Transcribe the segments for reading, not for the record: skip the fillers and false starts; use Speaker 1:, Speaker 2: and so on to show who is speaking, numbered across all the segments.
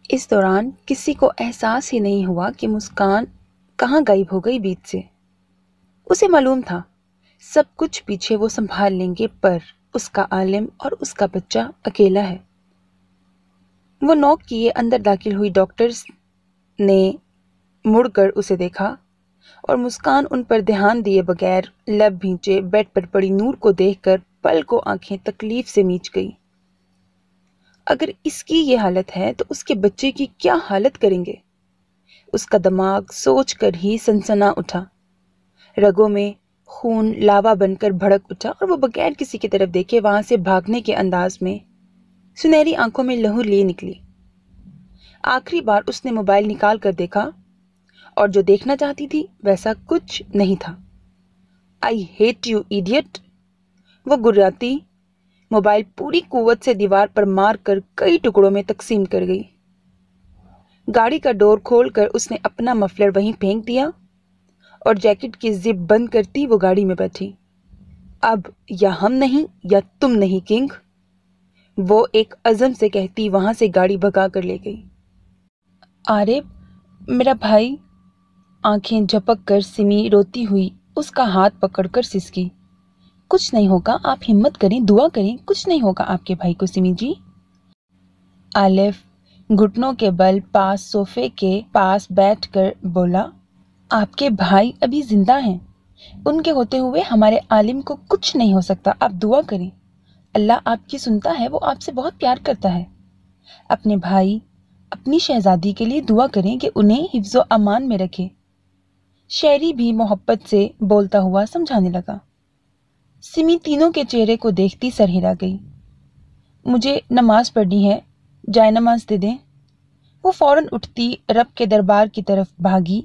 Speaker 1: اس دوران کسی کو احساس ہی نہیں ہوا کہ مسکان کہاں غائب ہو گئی بیچ سے۔ اسے معلوم تھا سب کچھ پیچھے وہ سنبھال لیں گے، پر اس کا عالم اور اس کا بچہ اکیلا ہے۔ وہ نوک کیے اندر داخل ہوئی۔ ڈاکٹرز نے مڑ کر اسے دیکھا اور مسکان ان پر دھیان دیے بغیر لب بھینچے بیڈ پر پڑی نور کو دیکھ کر پل کو آنکھیں تکلیف سے میچ گئی۔ اگر اس کی یہ حالت ہے تو اس کے بچے کی کیا حالت کریں گے؟ اس کا دماغ سوچ کر ہی سنسنا اٹھا۔ رگوں میں خون لاوا بن کر بھڑک اٹھا اور وہ بغیر کسی کی طرف دیکھے وہاں سے بھاگنے کے انداز میں سنہری آنکھوں میں لہو لیے نکلی۔ آخری بار اس نے موبائل نکال کر دیکھا اور جو دیکھنا چاہتی تھی ویسا کچھ نہیں تھا۔ "I hate you idiot!" وہ گراتی موبائل پوری قوت سے دیوار پر مار کر کئی ٹکڑوں میں تقسیم کر گئی۔ گاڑی کا ڈور کھول کر اس نے اپنا مفلر وہیں پھینک دیا اور جیکٹ کی زپ بند کرتی وہ گاڑی میں بیٹھی۔ "اب یا ہم نہیں یا تم نہیں کنگ!" وہ ایک عزم سے کہتی وہاں سے گاڑی بھگا کر لے گئی۔ "عارب، میرا بھائی!" آنکھیں جھپک کر سمی روتی ہوئی اس کا ہاتھ پکڑ کر سسکی۔ "کچھ نہیں ہوگا، آپ ہمت کریں، دعا کریں، کچھ نہیں ہوگا آپ کے بھائی کو سمی جی." آلف گھٹنوں کے بل پاس صوفے کے پاس بیٹھ کر بولا، "آپ کے بھائی ابھی زندہ ہیں۔ ان کے ہوتے ہوئے ہمارے عالم کو کچھ نہیں ہو سکتا، آپ دعا کریں۔ اللہ آپ کی سنتا ہے، وہ آپ سے بہت پیار کرتا ہے۔ اپنے بھائی، اپنی شہزادی کے لیے دعا کریں کہ انہیں حفظ و امان میں رکھے." شہری بھی محبت سے بولتا ہوا سمجھانے لگا۔ سمی تینوں کے چہرے کو دیکھتی سر ہلا گئی۔ "مجھے نماز پڑھنی ہے، جائے نماز دے دیں." وہ فوراً اٹھتی رب کے دربار کی طرف بھاگی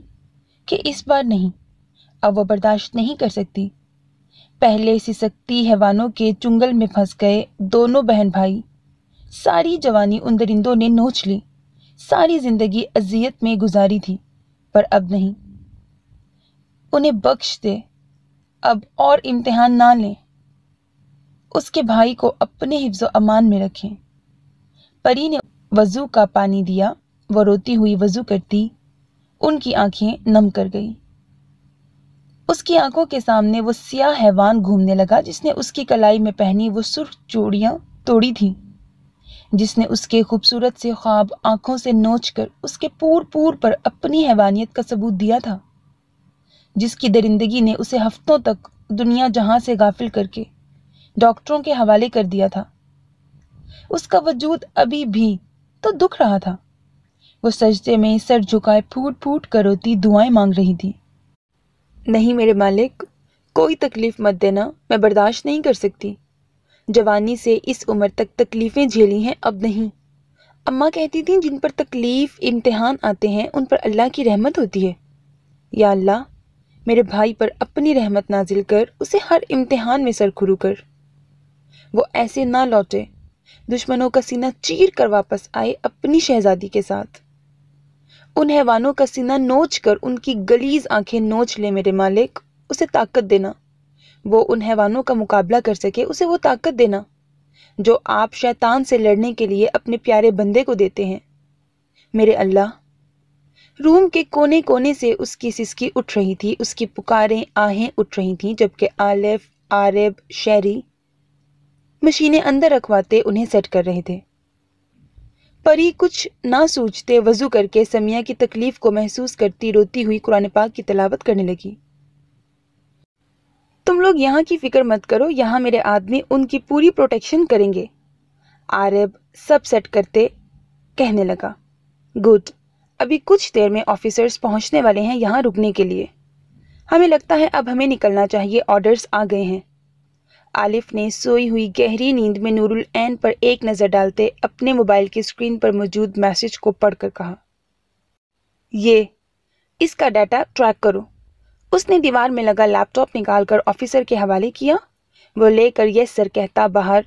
Speaker 1: کہ اس بار نہیں، اب وہ برداشت نہیں کر سکتی۔ پہلے سسکتی حیوانوں کے چنگل میں پھنس گئے دونوں بہن بھائی۔ ساری جوانی ان درندوں نے نوچ لی، ساری زندگی اذیت میں گزاری تھی، پر اب نہیں۔ انہیں بخش دے، اب اور امتحان نہ لیں، اس کے بھائی کو اپنے حفظ و امان میں رکھیں۔ پری نے وضو کا پانی دیا، وہ روتی ہوئی وضو کرتی، ان کی آنکھیں نم کر گئی۔ اس کی آنکھوں کے سامنے وہ سیاہ حیوان گھومنے لگا جس نے اس کی کلائی میں پہنی وہ سرخ چوڑیاں توڑی تھیں، جس نے اس کے خوبصورت سے خواب آنکھوں سے نوچ کر اس کے پور پور پر اپنی حیوانیت کا ثبوت دیا تھا، جس کی درندگی نے اسے ہفتوں تک دنیا جہاں سے غافل کر کے ڈاکٹروں کے حوالے کر دیا تھا۔ اس کا وجود ابھی بھی تو دکھ رہا تھا۔ وہ سجدے میں سر جھکائے پھوٹ پھوٹ کر روتی دعائیں مانگ رہی تھی۔ "نہیں میرے مالک، کوئی تکلیف مت دینا، میں برداشت نہیں کر سکتی۔ جوانی سے اس عمر تک تکلیفیں جھیلی ہیں، اب نہیں۔ اماں کہتی تھیں جن پر تکلیف امتحان آتے ہیں ان پر اللہ کی رحمت ہوتی ہے۔ یا اللہ، میرے بھائی پر اپنی رحمت نازل کر، اسے ہر امتحان میں سرخرو کر۔ وہ ایسے نہ لوٹے، دشمنوں کا سینہ چیر کر واپس آئے اپنی شہزادی کے ساتھ۔ ان حیوانوں کا سینہ نوچ کر ان کی غلیظ آنکھیں نوچ لے میرے مالک، اسے طاقت دینا۔ وہ ان حیوانوں کا مقابلہ کر سکے، اسے وہ طاقت دینا جو آپ شیطان سے لڑنے کے لیے اپنے پیارے بندے کو دیتے ہیں میرے اللہ۔ روم کے کونے کونے سے اس کی سسکی اٹھ رہی تھی، اس کی پکاریں آہیں اٹھ رہی تھیں، جبکہ آلف، عارب، شہری مشینیں اندر رکھواتے انہیں سیٹ کر رہے تھے۔ پری کچھ نہ سوچتے وضو کر کے سمیہ کی تکلیف کو محسوس کرتی روتی ہوئی قرآن پاک کی تلاوت کرنے لگی۔ "تم لوگ یہاں کی فکر مت کرو، یہاں میرے آدمی ان کی پوری پروٹیکشن کریں گے." عارب سب سیٹ کرتے کہنے لگا۔ "گڈ، ابھی کچھ دیر میں آفیسرز پہنچنے والے ہیں یہاں رکنے کے لیے۔ ہمیں لگتا ہے اب ہمیں نکلنا چاہیے، آرڈرز آ گئے ہیں." آلف نے سوئی ہوئی گہری نیند میں نور العین پر ایک نظر ڈالتے اپنے موبائل کی اسکرین پر موجود میسج کو پڑھ کر کہا، اس کا ڈیٹا ٹریک کرو." اس نے دیوار میں لگا لیپ ٹاپ نکال کر آفیسر کے حوالے کیا۔ وہ لے کر یس سر کہتا باہر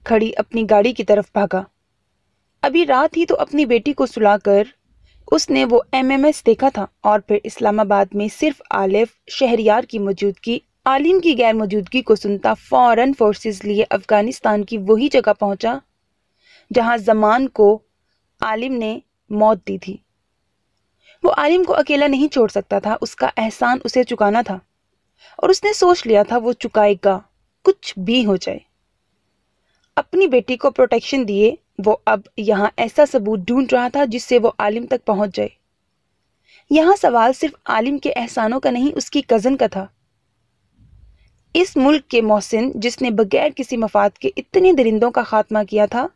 Speaker 1: کھڑی اپنی گاڑی کی طرف بھاگا۔ ابھی رات ہی تو اپنی بیٹی کو سلا کر اس نے وہ MMS دیکھا تھا، اور پھر اسلام آباد میں صرف آلف شہریار کی موجودگی، عالم کی غیر موجودگی کو سنتا فوراً فورسز لیے افغانستان کی وہی جگہ پہنچا جہاں زمان کو عالم نے موت دی تھی۔ وہ عالم کو اکیلا نہیں چھوڑ سکتا تھا، اس کا احسان اسے چکانا تھا، اور اس نے سوچ لیا تھا وہ چکائے گا، کچھ بھی ہو جائے۔ اپنی بیٹی کو پروٹیکشن دیے وہ اب یہاں ایسا ثبوت ڈھونڈ رہا تھا جس سے وہ عالم تک پہنچ جائے۔ یہاں سوال صرف عالم کے احسانوں کا نہیں، اس کی کزن کا تھا۔ اس ملک کے محسن جس نے بغیر کسی مفاد کے اتنے درندوں کا خاتمہ کیا تھا،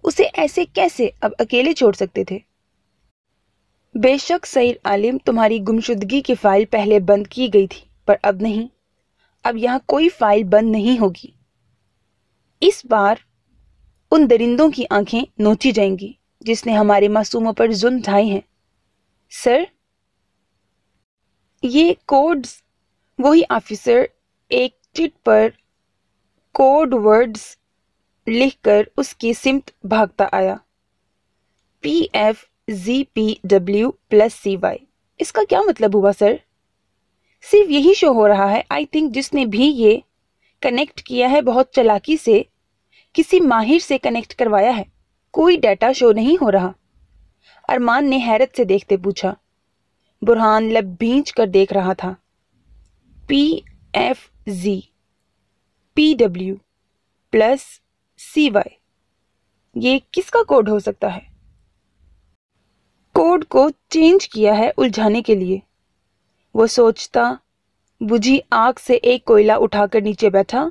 Speaker 1: اسے ایسے کیسے اب اکیلے چھوڑ سکتے تھے؟ بے شک سعید عالم، تمہاری گمشدگی کی فائل پہلے بند کی گئی تھی، پر اب نہیں، اب یہاں کوئی فائل بند نہیں ہوگی۔ اس بار ان درندوں کی آنکھیں نوچی جائیں گی جس نے ہمارے معصوموں پر ظلم ڈھائے ہیں۔ سر، یہ کوڈز، وہی آفیسر ایک چٹ پر کوڈ ورڈز لکھ کر اس کی سمت بھاگتا آیا۔ PFZPW+CY، اس کا کیا مطلب ہوا سر؟ صرف یہی شو ہو رہا ہے۔ آئی تھنک جس نے بھی یہ کنیکٹ کیا ہے بہت چالاکی سے کسی ماہر سے کنیکٹ کروایا ہے، کوئی ڈیٹا شو نہیں ہو رہا۔ ارمان نے حیرت سے دیکھتے پوچھا۔ برہان لب بھینچ کر دیکھ رہا تھا۔ PFZPW+CY، یہ کس کا کوڈ ہو سکتا ہے؟ کوڈ کو چینج کیا ہے الجھانے کے لیے۔ وہ سوچتا بجھی آنکھ سے ایک کوئلہ اٹھا کر نیچے بیٹھا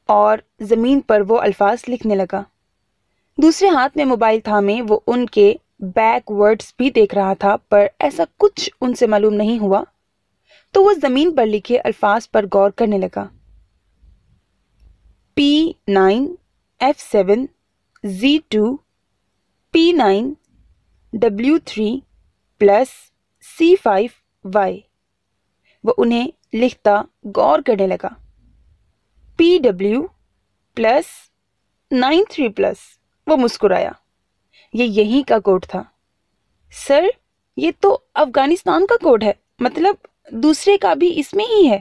Speaker 1: اور زمین پر وہ الفاظ لکھنے لگا۔ دوسرے ہاتھ میں موبائل تھامے وہ ان کے بیک ورڈز بھی دیکھ رہا تھا، پر ایسا کچھ ان سے معلوم نہیں ہوا، تو وہ زمین پر لکھے الفاظ پر غور کرنے لگا۔ P9 F7 Z2 P9 W3 +C5 Y۔ وہ انہیں لکھتا غور کرنے لگا۔ PW+93+۔ وہ مسکرایا۔ یہ یہیں کا کوڈ تھا۔ سر، یہ تو افغانستان کا کوڈ ہے، مطلب دوسرے کا بھی اس میں ہی ہے۔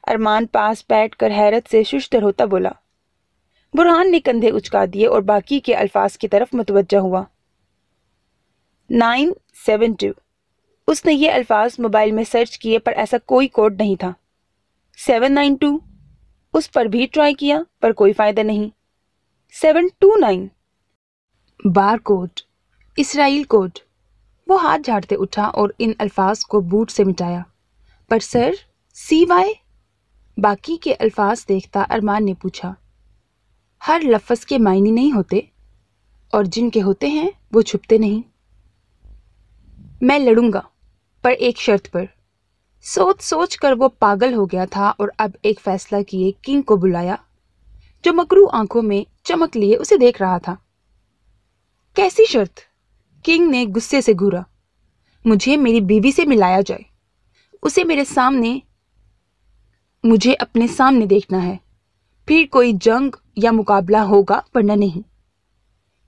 Speaker 1: ارمان پاس بیٹھ کر حیرت سے ششدر ہوتا بولا۔ برہان نے کندھے اچکا دیے اور باقی کے الفاظ کی طرف متوجہ ہوا۔ 972۔ اس نے یہ الفاظ موبائل میں سرچ کیے پر ایسا کوئی کوڈ نہیں تھا۔ 792، اس پر بھی ٹرائی کیا پر کوئی فائدہ نہیں۔ 729، بار کوڈ، اسرائیل کوڈ۔ وہ ہاتھ جھاڑتے اٹھا اور ان الفاظ کو بوٹ سے مٹایا۔ پر سر، CY؟ باقی کے الفاظ دیکھتا ارمان نے پوچھا۔ ہر لفظ کے معنی نہیں ہوتے، اور جن کے ہوتے ہیں وہ چھپتے نہیں۔ میں لڑوں گا، پر ایک شرط پر۔ سوچ سوچ کر وہ پاگل ہو گیا تھا اور اب ایک فیصلہ کیے کنگ کو بلایا، جو مکروہ آنکھوں میں چمک لیے اسے دیکھ رہا تھا۔ کیسی شرط؟ کنگ نے غصے سے گھورا۔ مجھے میری بیوی سے ملایا جائے، اسے مجھے اپنے سامنے دیکھنا ہے، پھر کوئی جنگ یا مقابلہ ہوگا ورنہ نہیں۔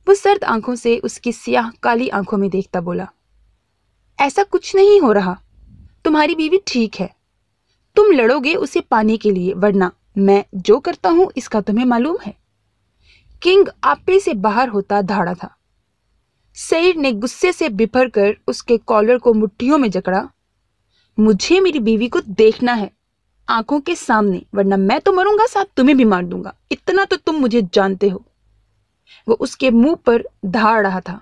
Speaker 1: وہ سرد آنکھوں سے اس کی سیاہ کالی آنکھوں میں دیکھتا بولا۔ ایسا کچھ نہیں ہو رہا، تمہاری بیوی ٹھیک ہے، تم لڑو گے اسے پانے کے لیے، ورنہ میں جو کرتا ہوں اس کا تمہیں معلوم ہے۔ کنگ آپے سے باہر ہوتا دھاڑا تھا۔ سعید نے غصے سے بپھر کر اس کے کالر کو مٹھیوں میں جکڑا۔ مجھے میری بیوی کو دیکھنا ہے آنکھوں کے سامنے، ورنہ میں تو مروں گا، ساتھ تمہیں بھی مار دوں گا، اتنا تو تم مجھے جانتے ہو۔ وہ اس کے منہ پر دھاڑ رہا تھا،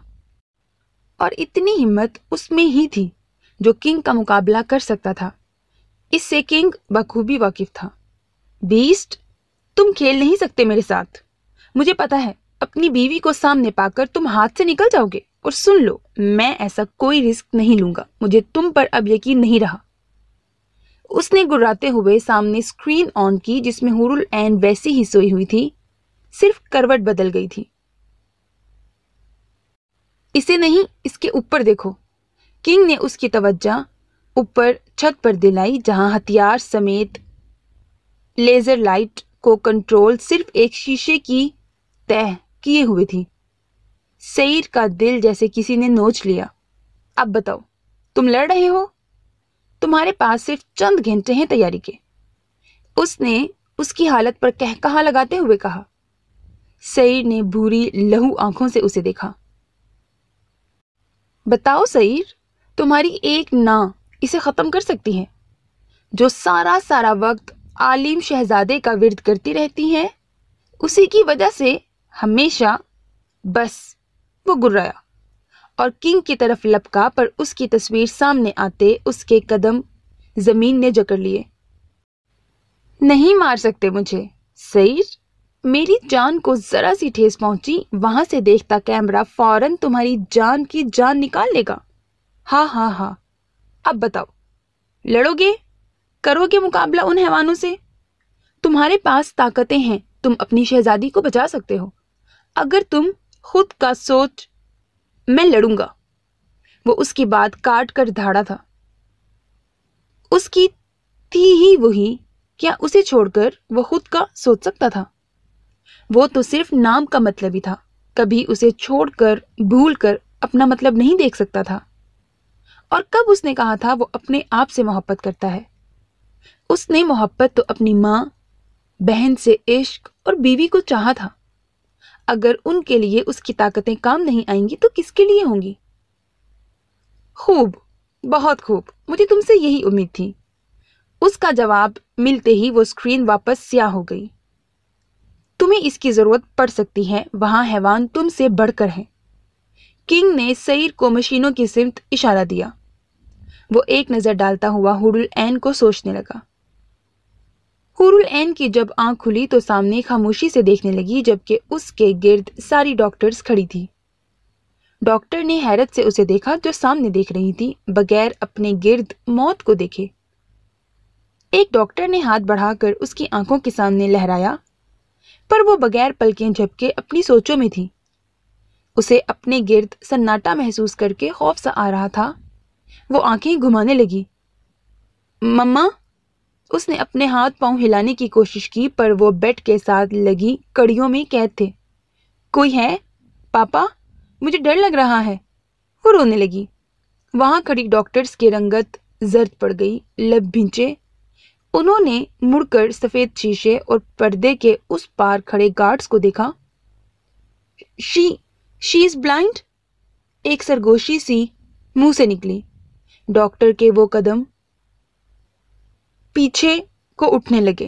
Speaker 1: اور اتنی ہمت اس میں ہی تھی جو کنگ کا مقابلہ کر سکتا تھا۔ اس سے کنگ بخوبی واقف تھا۔ بیسٹ، تم کھیل نہیں سکتے میرے ساتھ، مجھے پتا ہے اپنی بیوی کو سامنے پا کر تم ہاتھ سے نکل جاؤ گے، اور سن لو، میں ایسا کوئی رسک نہیں لوں گا، مجھے تم پر اب یقین نہیں رہا۔ اس نے گراتے ہوئے سامنے اسکرین آن کی جس میں حور العین ویسی ہی سوئی ہوئی تھی، صرف کروٹ بدل گئی تھی۔ اسے نہیں، اس کے اوپر دیکھو۔ کنگ نے اس کی توجہ اوپر چھت پر دلائی جہاں ہتھیار سمیت لیزر لائٹ کو کنٹرول صرف ایک شیشے کی تہ کیے ہوئے تھی۔ سعید کا دل جیسے کسی نے نوچ لیا۔ اب بتاؤ، تم لڑ رہے ہو؟ تمہارے پاس صرف چند گھنٹے ہیں تیاری کے، اس نے اس کی حالت پر کہا لگاتے ہوئے کہا۔ سعید نے بھوری لہو آنکھوں سے اسے دیکھا۔ بتاؤ سعیر، تمہاری ایک نا اسے ختم کر سکتی ہے، جو سارا وقت عالم شہزادے کا ورد کرتی رہتی ہے، اسی کی وجہ سے ہمیشہ۔ بس وہ گرایا اور کنگ کی طرف لپکا، پر اس کی تصویر سامنے آتے اس کے قدم زمین نے جکڑ لیے۔ نہیں مار سکتے مجھے سعیر، میری جان کو ذرا سی ٹھیس پہنچی، وہاں سے دیکھتا کیمرہ فوراً تمہاری جان کی جان نکال لے گا۔ ہاں، اب بتاؤ، لڑو گے؟ کرو گے مقابلہ ان حیوانوں سے؟ تمہارے پاس طاقتیں ہیں، تم اپنی شہزادی کو بچا سکتے ہو، اگر تم خود کا سوچ۔ میں لڑوں گا۔ وہ اس کی بات کاٹ کر دھاڑا تھا۔ اس کی تھی ہی وہی، کیا اسے چھوڑ کر وہ خود کا سوچ سکتا تھا؟ وہ تو صرف نام کا مطلب ہی تھا، کبھی اسے چھوڑ کر بھول کر اپنا مطلب نہیں دیکھ سکتا تھا۔ اور کب اس نے کہا تھا وہ اپنے آپ سے محبت کرتا ہے؟ اس نے محبت تو اپنی ماں، بہن سے عشق اور بیوی کو چاہا تھا۔ اگر ان کے لیے اس کی طاقتیں کام نہیں آئیں گی تو کس کے لیے ہوں گی؟ خوب، بہت خوب، مجھے تم سے یہی امید تھی۔ اس کا جواب ملتے ہی وہ اسکرین واپس سیاہ ہو گئی۔ تمہیں اس کی ضرورت پڑ سکتی ہے، وہاں حیوان تم سے بڑھ کر ہیں۔ کنگ نے سعیر کو مشینوں کی سمت اشارہ دیا۔ وہ ایک نظر ڈالتا ہوا حور العین کو سوچنے لگا۔ حور العین کی جب آنکھ کھلی تو سامنے خاموشی سے دیکھنے لگی، جبکہ اس کے گرد ساری ڈاکٹرز کھڑی تھی۔ ڈاکٹر نے حیرت سے اسے دیکھا جو سامنے دیکھ رہی تھی، بغیر اپنے گرد موت کو دیکھے۔ ایک ڈاکٹر نے ہاتھ بڑھا کر اس کی آنکھوں کے سامنے لہرایا، پر وہ بغیر پلکیں جھپکے اپنی سوچوں میں تھی۔ اسے اپنے گرد سناٹا محسوس کر کے خوف سا آ رہا تھا۔ وہ آنکھیں گھمانے لگی۔ مما، اس نے اپنے ہاتھ پاؤں ہلانے کی کوشش کی، پر وہ بیڈ کے ساتھ لگی کڑیوں میں قید تھے۔ کوئی ہے؟ پاپا، مجھے ڈر لگ رہا ہے۔ وہ رونے لگی۔ وہاں کھڑی ڈاکٹرز کی رنگت زرد پڑ گئی، لب بھینچے۔ انہوں نے مڑ کر سفید شیشے اور پردے کے اس پار کھڑے گارڈز کو دیکھا۔ شی از بلائنڈ، ایک سرگوشی سی منہ سے نکلی۔ ڈاکٹر کے وہ قدم پیچھے کو اٹھنے لگے۔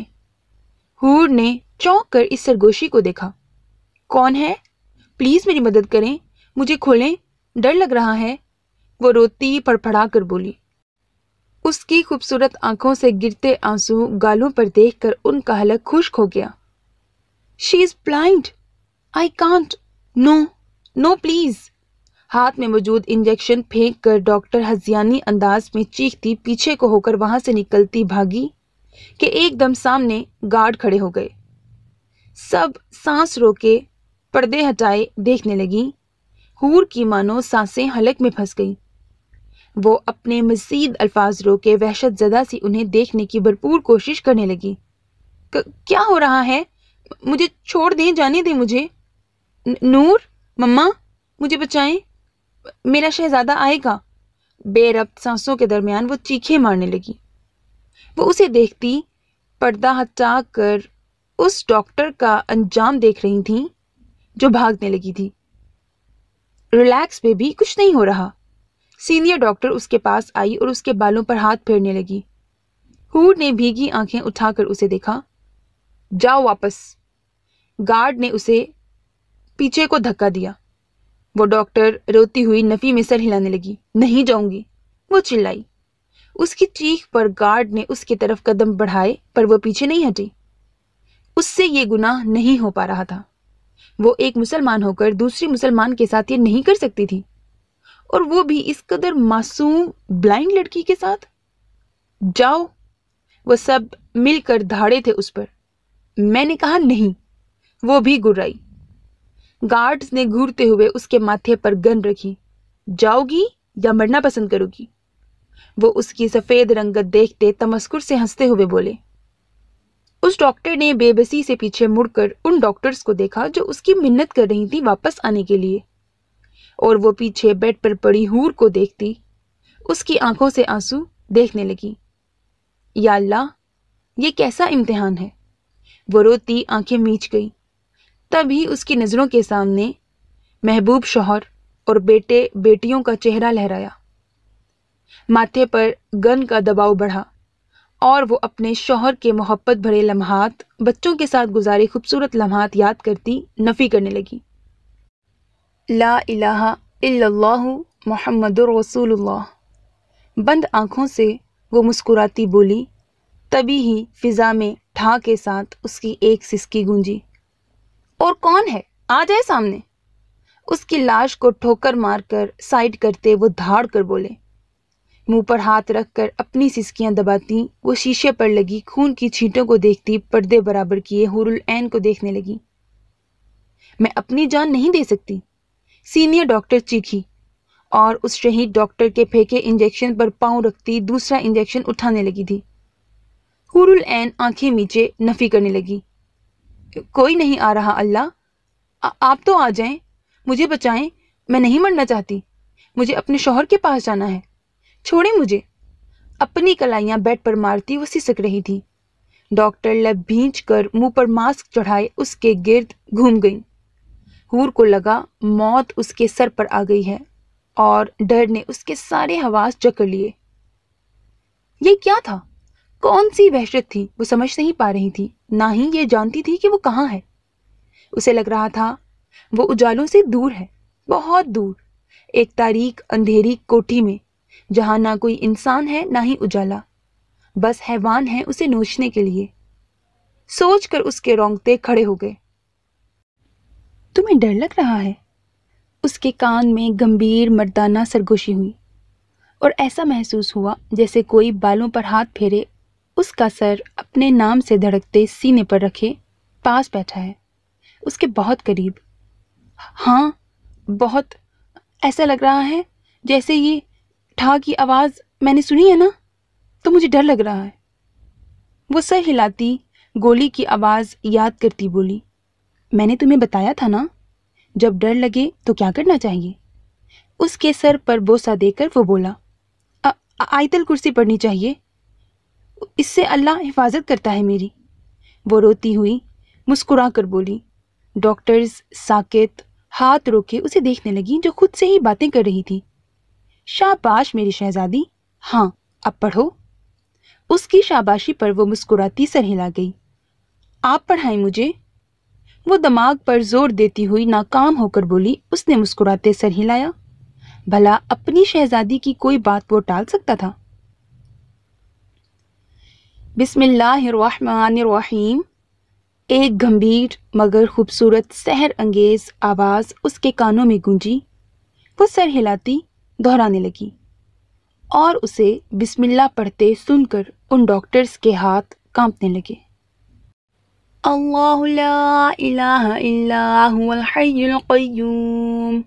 Speaker 1: حور نے چونک کر اس سرگوشی کو دیکھا۔ کون ہے؟ پلیز میری مدد کریں، مجھے کھولیں، ڈر لگ رہا ہے۔ وہ روتی پڑپڑا کر بولی۔ اس کی خوبصورت آنکھوں سے گرتے آنسو گالوں پر دیکھ کر ان کا حلق خشک ہو گیا۔ شی is blind, I can't, know please. ہاتھ میں موجود انجیکشن پھینک کر ڈاکٹر ہذیانی انداز میں چیختی پیچھے کو ہو کر وہاں سے نکلتی بھاگی کہ ایک دم سامنے گارڈ کھڑے ہو گئے۔ سب سانس روکے پردے ہٹائے دیکھنے لگی۔ حور کی مانو سانسیں حلق میں پھنس گئی۔ وہ اپنے مزید الفاظ روکے وحشت زدہ سی انہیں دیکھنے کی بھرپور کوشش کرنے لگی۔ کیا ہو رہا ہے؟ مجھے چھوڑ دیں، جانے دیں مجھے۔ نور، مما، مجھے بچائیں، میرا شہزادہ آئے گا۔ بے ربط سانسوں کے درمیان وہ چیخیں مارنے لگی۔ وہ اسے دیکھتی پردہ ہٹا کر اس ڈاکٹر کا انجام دیکھ رہی تھیں جو بھاگنے لگی تھی۔ ریلیکس بیبی، کچھ نہیں ہو رہا۔ سینئر ڈاکٹر اس کے پاس آئی اور اس کے بالوں پر ہاتھ پھیرنے لگی۔ حور نے بھیگی آنکھیں اٹھا کر اسے دیکھا۔ جاؤ واپس۔ گارڈ نے اسے پیچھے کو دھکا دیا۔ وہ ڈاکٹر روتی ہوئی نفی میں سر ہلانے لگی۔ نہیں جاؤں گی، وہ چلائی۔ اس کی چیخ پر گارڈ نے اس کی طرف قدم بڑھائے، پر وہ پیچھے نہیں ہٹی۔ اس سے یہ گناہ نہیں ہو پا رہا تھا۔ وہ ایک مسلمان ہو کر دوسری مسلمان کے ساتھ یہ نہیں کر سکتی تھی، اور وہ بھی اس قدر معصوم بلائنڈ لڑکی کے ساتھ۔ جاؤ۔ وہ سب مل کر دھاڑے تھے اس پر۔ میں نے کہا نہیں۔ وہ بھی گرائی۔ گارڈز نے گھورتے ہوئے اس کے ماتھے پر گن رکھی۔ جاؤ گی یا مرنا پسند کرو گی؟ وہ اس کی سفید رنگت دیکھتے تمسخر سے ہنستے ہوئے بولے۔ اس ڈاکٹر نے بے بسی سے پیچھے مڑ کر ان ڈاکٹرز کو دیکھا جو اس کی منت کر رہی تھی واپس آنے کے لیے، اور وہ پیچھے بیڈ پر پڑی حور کو دیکھتی اس کی آنکھوں سے آنسو دیکھنے لگی۔ یا اللہ، یہ کیسا امتحان ہے؟ وہ روتی آنکھیں میچ گئی۔ تبھی اس کی نظروں کے سامنے محبوب شوہر اور بیٹے بیٹیوں کا چہرہ لہرایا۔ ماتھے پر گن کا دباؤ بڑھا اور وہ اپنے شوہر کے محبت بھرے لمحات، بچوں کے ساتھ گزارے خوبصورت لمحات یاد کرتی نفی کرنے لگی۔ لا الہ الا اللہ محمد رسول اللہ۔ بند آنکھوں سے وہ مسکراتی بولی، تبھی ہی فضا میں ٹھا کے ساتھ اس کی ایک سسکی گونجی۔ اور کون ہے؟ آ جائے سامنے۔ اس کی لاش کو ٹھوکر مار کر سائڈ کرتے وہ دھاڑ کر بولے۔ منہ پر ہاتھ رکھ کر اپنی سسکیاں دباتی وہ شیشے پر لگی خون کی چھینٹوں کو دیکھتی پردے برابر کیے حور العین کو دیکھنے لگی۔ میں اپنی جان نہیں دے سکتی، سینئر ڈاکٹر چیخی اور اس شہید ڈاکٹر کے پھینکے انجیکشن پر پاؤں رکھتی دوسرا انجیکشن اٹھانے لگی تھی۔ حور العین آنکھیں میچے نفی کرنے لگی۔ کوئی نہیں آ رہا اللہ، آپ تو آ جائیں، مجھے بچائیں، میں نہیں مرنا چاہتی، مجھے اپنے شوہر کے پاس جانا ہے، چھوڑیں مجھے۔ اپنی کلائیاں بیڈ پر مارتی وہ سسک رہی تھی۔ ڈاکٹر لب بھینچ کر منہ پر ماسک چڑھائے اس کے گرد گھوم گئیں۔ حور کو لگا موت اس کے سر پر آ گئی ہے اور ڈر نے اس کے سارے حواس جکڑ لیے۔ یہ کیا تھا؟ کون سی وحشت تھی؟ وہ سمجھ نہیں پا رہی تھی، نہ ہی یہ جانتی تھی کہ وہ کہاں ہے۔ اسے لگ رہا تھا وہ اجالوں سے دور ہے، بہت دور، ایک تاریک اندھیری کوٹھی میں جہاں نہ کوئی انسان ہے نہ ہی اجالا، بس حیوان ہے اسے نوچنے کے لیے۔ سوچ کر اس کے رونگٹے کھڑے ہو گئے۔ تمہیں ڈر لگ رہا ہے؟ اس کے کان میں گمبھیر مردانہ سرگوشی ہوئی اور ایسا محسوس ہوا جیسے کوئی بالوں پر ہاتھ پھیرے اس کا سر اپنے نام سے دھڑکتے سینے پر رکھے پاس بیٹھا ہے، اس کے بہت قریب۔ ہاں بہت، ایسا لگ رہا ہے جیسے یہ ٹھا کی آواز میں نے سنی ہے نا، تو مجھے ڈر لگ رہا ہے۔ وہ سر ہلاتی گولی کی آواز یاد کرتی بولی، میں نے تمہیں بتایا تھا نا، جب ڈر لگے تو کیا کرنا چاہیے۔ اس کے سر پر بوسہ دے کر وہ بولا، آیت الکرسی پڑھنی چاہیے، اس سے اللہ حفاظت کرتا ہے میری۔ وہ روتی ہوئی مسکرا کر بولی۔ ڈاکٹرز ساکت ہاتھ روکے اسے دیکھنے لگی جو خود سے ہی باتیں کر رہی تھی۔ شاباش میری شہزادی، ہاں اب پڑھو۔ اس کی شاباشی پر وہ مسکراتی سر ہلا گئی۔ آپ پڑھائیں مجھے۔ وہ دماغ پر زور دیتی ہوئی ناکام ہو کر بولی۔ اس نے مسکراتے سر ہلایا۔ بھلا اپنی شہزادی کی کوئی بات وہ ٹال سکتا تھا؟ بسم اللہ الرحمن الرحیم۔ ایک گمبھیر مگر خوبصورت سحر انگیز آواز اس کے کانوں میں گونجی۔ وہ سر ہلاتی دہرانے لگی اور اسے بسم اللہ پڑھتے سن کر ان ڈاکٹرز کے ہاتھ کانپنے لگے۔ اللہ لا الہ الا هو الحی القیوم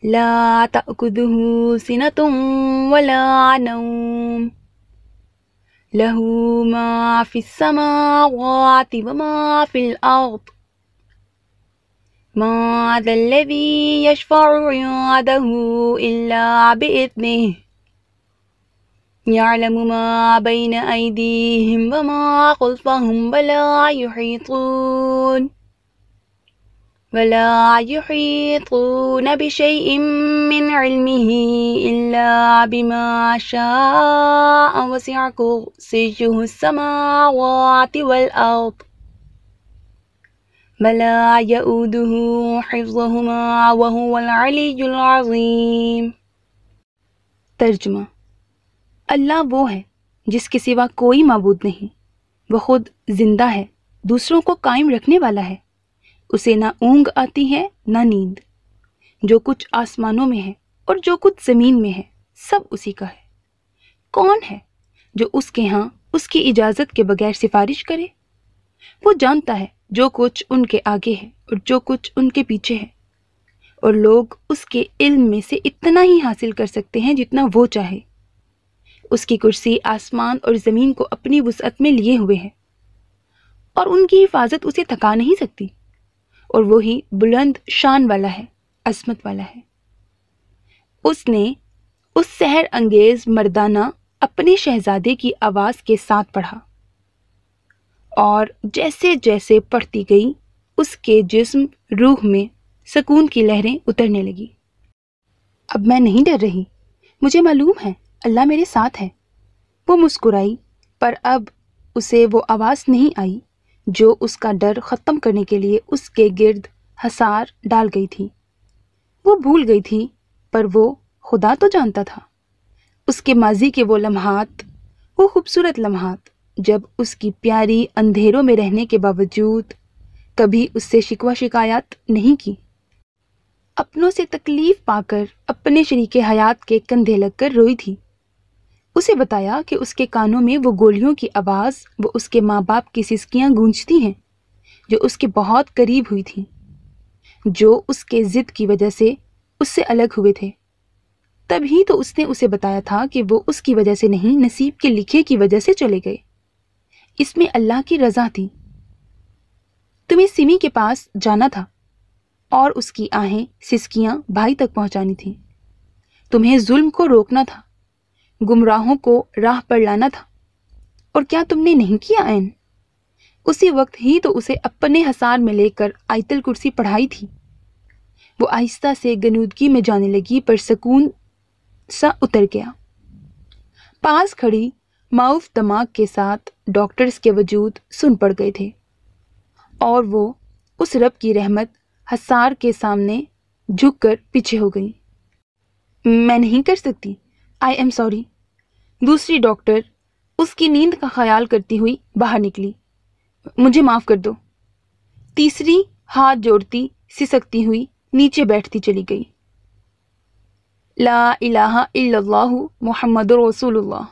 Speaker 1: لا تأخذہ سنۃ ولا نوم لہ ما فی السماوات وما فی الارض ما ذا الذی یشفع عنده الا بإذنہ يعلم ما بين أيديهم وما خلفهم ولا يحيطون بشيء من علمه إلا بما شاء وسع كرسيه السماوات والأرض ولا يؤوده حفظهما وهو العلي العظيم۔ ترجمہ: اللہ وہ ہے جس کے سوا کوئی معبود نہیں، وہ خود زندہ ہے، دوسروں کو قائم رکھنے والا ہے، اسے نہ اونگ آتی ہے نہ نیند۔ جو کچھ آسمانوں میں ہے اور جو کچھ زمین میں ہے سب اسی کا ہے۔ کون ہے جو اس کے ہاں اس کی اجازت کے بغیر سفارش کرے؟ وہ جانتا ہے جو کچھ ان کے آگے ہے اور جو کچھ ان کے پیچھے ہے، اور لوگ اس کے علم میں سے اتنا ہی حاصل کر سکتے ہیں جتنا وہ چاہے۔ اس کی کرسی آسمان اور زمین کو اپنی وسعت میں لیے ہوئے ہے اور ان کی حفاظت اسے تھکا نہیں سکتی، اور وہی بلند شان والا ہے، عظمت والا ہے۔ اس نے اس سحر انگیز مردانہ اپنے شہزادے کی آواز کے ساتھ پڑھا، اور جیسے جیسے پڑھتی گئی اس کے جسم روح میں سکون کی لہریں اترنے لگی۔ اب میں نہیں ڈر رہی، مجھے معلوم ہے اللہ میرے ساتھ ہے۔ وہ مسکرائی، پر اب اسے وہ آواز نہیں آئی جو اس کا ڈر ختم کرنے کے لیے اس کے گرد حصار ڈال گئی تھی۔ وہ بھول گئی تھی، پر وہ خدا تو جانتا تھا اس کے ماضی کے وہ لمحات، وہ خوبصورت لمحات جب اس کی پیاری اندھیروں میں رہنے کے باوجود کبھی اس سے شکوہ شکایت نہیں کی، اپنوں سے تکلیف پا کر اپنے شریک حیات کے کندھے لگ کر روئی تھی۔ اسے بتایا کہ اس کے کانوں میں وہ گولیوں کی آواز، وہ اس کے ماں باپ کی سسکیاں گونجتی ہیں جو اس کے بہت قریب ہوئی تھیں، جو اس کے ضد کی وجہ سے اس سے الگ ہوئے تھے۔ تب ہی تو اس نے اسے بتایا تھا کہ وہ اس کی وجہ سے نہیں، نصیب کے لکھے کی وجہ سے چلے گئے۔ اس میں اللہ کی رضا تھی۔ تمہیں سمی کے پاس جانا تھا اور اس کی آہیں سسکیاں بھائی تک پہنچانی تھیں۔ تمہیں ظلم کو روکنا تھا، گمراہوں کو راہ پر لانا تھا، اور کیا تم نے نہیں کیا عین؟ اسی وقت ہی تو اسے اپنے حصار میں لے کر آیت الکرسی پڑھائی تھی۔ وہ آہستہ سے گنودگی میں جانے لگی، پر سکون سا اتر گیا۔ پاس کھڑی معاف دماغ کے ساتھ ڈاکٹرز کے وجود سن پڑ گئے تھے، اور وہ اس رب کی رحمت حصار کے سامنے جھک کر پیچھے ہو گئی۔ میں نہیں کر سکتی، آئی ایم سوری۔ دوسری ڈاکٹر اس کی نیند کا خیال کرتی ہوئی باہر نکلی۔ مجھے معاف کر دو۔ تیسری ہاتھ جوڑتی سسکتی ہوئی نیچے بیٹھتی چلی گئی۔ لا الہ الا اللہ محمد رسول اللہ،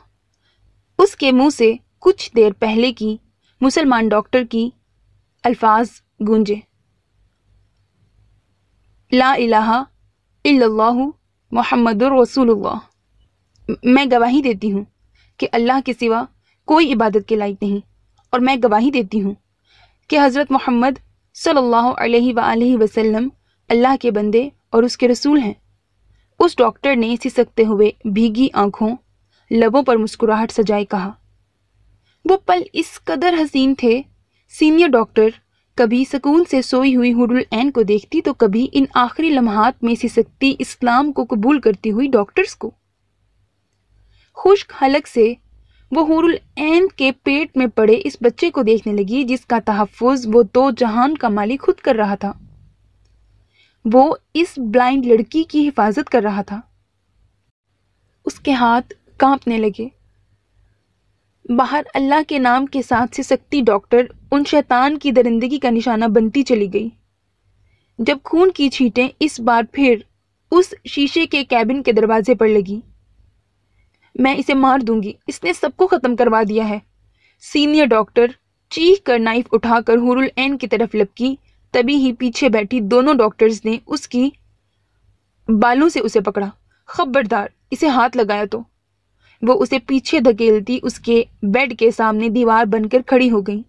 Speaker 1: اس کے منہ سے کچھ دیر پہلے کی مسلمان ڈاکٹر کی الفاظ گونجے۔ لا الہ الا اللہ محمد رسول اللہ۔ میں گواہی دیتی ہوں کہ اللہ کے سوا کوئی عبادت کے لائق نہیں، اور میں گواہی دیتی ہوں کہ حضرت محمد صلی اللہ علیہ وآلہ وسلم اللہ کے بندے اور اس کے رسول ہیں۔ اس ڈاکٹر نے سسکتے ہوئے بھیگی آنکھوں، لبوں پر مسکراہٹ سجائے کہا۔ وہ پل اس قدر حسین تھے، سینئر ڈاکٹر کبھی سکون سے سوئی ہوئی حور العین کو دیکھتی تو کبھی ان آخری لمحات میں سسکتی اسلام کو قبول کرتی ہوئی ڈاکٹرز کو۔ خشک حلق سے وہ حور العین کے پیٹ میں پڑے اس بچے کو دیکھنے لگی جس کا تحفظ وہ دو جہان کا مالک خود کر رہا تھا۔ وہ اس بلائنڈ لڑکی کی حفاظت کر رہا تھا۔ اس کے ہاتھ کانپنے لگے۔ باہر اللہ کے نام کے ساتھ سسکتی ڈاکٹر ان شیطان کی درندگی کا نشانہ بنتی چلی گئی۔ جب خون کی چھینٹیں اس بار پھر اس شیشے کے کیبن کے دروازے پر لگی۔ میں اسے مار دوں گی، اس نے سب کو ختم کروا دیا ہے۔ سینئر ڈاکٹر چیخ کر نائف اٹھا کر حور العین کی طرف لپکی، تبھی ہی پیچھے بیٹھی دونوں ڈاکٹرز نے اس کی بالوں سے اسے پکڑا۔ خبردار، اسے ہاتھ لگایا تو۔ وہ اسے پیچھے دھکیلتی اس کے بیڈ کے سامنے دیوار بن کر کھڑی ہو گئی۔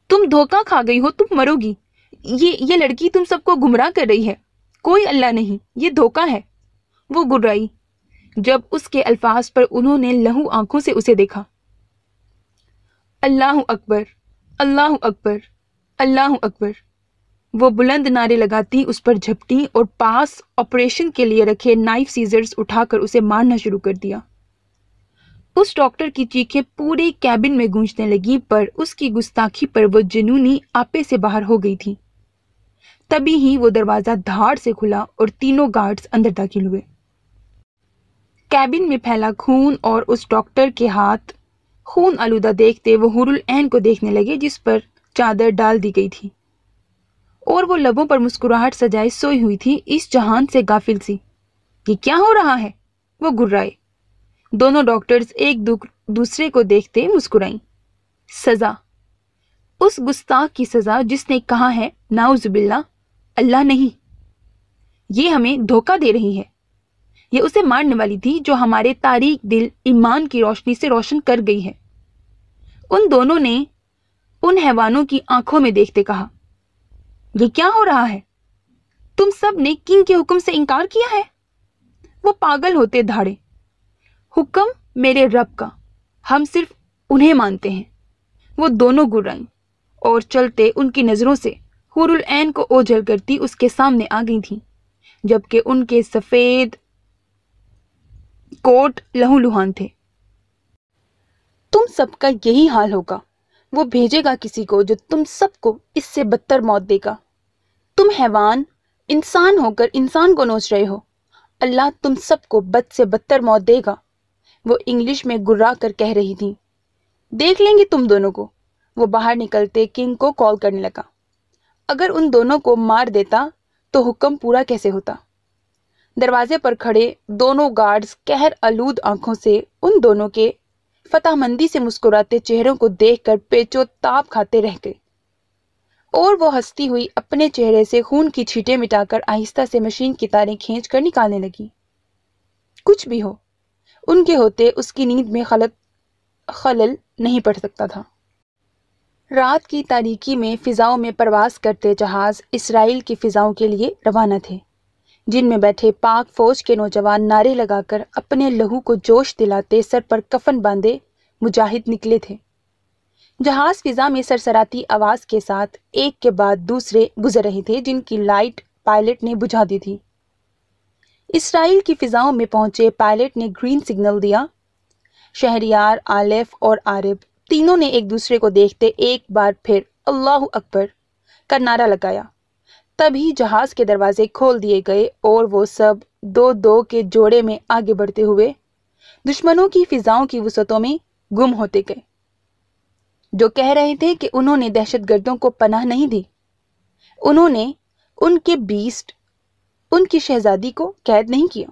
Speaker 1: تم دھوکہ کھا گئی ہو، تم مرو گی۔ یہ لڑکی تم سب کو گمراہ کر رہی ہے۔ کوئی اللہ نہیں، یہ دھوکہ ہے۔ وہ گرائی جب اس کے الفاظ پر انہوں نے لہو آنکھوں سے اسے دیکھا۔ اللہ اکبر، اللہ اکبر، اللہ اکبر۔ وہ بلند نعرے لگاتی اس پر جھپٹی اور پاس آپریشن کے لیے رکھے نائف سیزرز اٹھا کر اسے مارنا شروع کر دیا۔ اس ڈاکٹر کی چیخیں پورے کیبن میں گونجنے لگی، پر اس کی گستاخی پر وہ جنونی آپے سے باہر ہو گئی تھی۔ تبھی ہی وہ دروازہ دھاڑ سے کھلا اور تینوں گارڈز اندر داخل ہوئے۔ کیبن میں پھیلا خون اور اس ڈاکٹر کے ہاتھ خون آلودہ دیکھتے وہ حور العین کو دیکھنے لگے جس پر چادر ڈال دی گئی تھی، اور وہ لبوں پر مسکراہٹ سجائے سوئی ہوئی تھی، اس جہان سے غافل سی۔ یہ کیا ہو رہا ہے؟ وہ گرائے۔ دونوں ڈاکٹرز ایک دوسرے کو دیکھتے مسکرائیں۔ سزا، اس گستاخ کی سزا جس نے کہا ہے نعوذ باللہ اللہ نہیں۔ یہ ہمیں دھوکہ دے رہی ہے۔ یہ اسے مارنے والی تھی جو ہمارے تاریک دل ایمان کی روشنی سے روشن کر گئی ہے۔ ان دونوں نے ان حیوانوں کی آنکھوں میں دیکھتے کہا، یہ کیا ہو رہا ہے؟ تم سب نے کنگ کے حکم سے انکار کیا ہے؟ وہ پاگل ہوتے دھاڑے۔ حکم میرے رب کا، ہم صرف انہیں مانتے ہیں۔ وہ دونوں گرائیں اور چلتے ان کی نظروں سے حور العین کو اوجھل کرتی اس کے سامنے آ گئی تھیں، جبکہ ان کے سفید کوٹ لہو لہان تھے۔ تم سب کا یہی حال ہوگا، وہ بھیجے گا کسی کو جو تم سب کو اس سے بدتر موت دے گا۔ تم حیوان انسان ہو کر انسان کو نوچ رہے ہو، اللہ تم سب کو بد سے بدتر موت دے گا، وہ انگلش میں گرا کر کہہ رہی تھی۔ دیکھ لیں گے تم دونوں کو۔ وہ باہر نکلتے کنگ کو کال کرنے لگا۔ اگر ان دونوں کو مار دیتا تو حکم پورا کیسے ہوتا؟ دروازے پر کھڑے دونوں گارڈز قہر آلود آنکھوں سے ان دونوں کے فتح مندی سے مسکراتے چہروں کو دیکھ کر پیچو تاب کھاتے رہ گئے، اور وہ ہنستی ہوئی اپنے چہرے سے خون کی چھینٹیں مٹا کر آہستہ سے مشین کی تاریں کھینچ کر نکالنے لگی۔ کچھ بھی ہو، ان کے ہوتے اس کی نیند میں خلل نہیں پڑ سکتا تھا۔ رات کی تاریکی میں فضاؤں میں پرواز کرتے جہاز اسرائیل کی فضاؤں کے لیے روانہ تھے، جن میں بیٹھے پاک فوج کے نوجوان نعرے لگا کر اپنے لہو کو جوش دلاتے سر پر کفن باندھے مجاہد نکلے تھے۔ جہاز فضا میں سرسراتی آواز کے ساتھ ایک کے بعد دوسرے گزر رہے تھے، جن کی لائٹ پائلٹ نے بجھا دی تھی۔ اسرائیل کی فضاؤں میں پہنچے پائلٹ نے گرین سگنل دیا۔ شہریار، آلف اور عارب تینوں نے ایک دوسرے کو دیکھتے ایک بار پھر اللہ اکبر کا نعرہ لگایا۔ تبھی جہاز کے دروازے کھول دیے گئے اور وہ سب دو دو کے جوڑے میں آگے بڑھتے ہوئے دشمنوں کی فضاؤں کی وسعتوں میں گم ہوتے گئے، جو کہہ رہے تھے کہ انہوں نے دہشت گردوں کو پناہ نہیں دی، انہوں نے ان کے بیسٹ، ان کی شہزادی کو قید نہیں کیا۔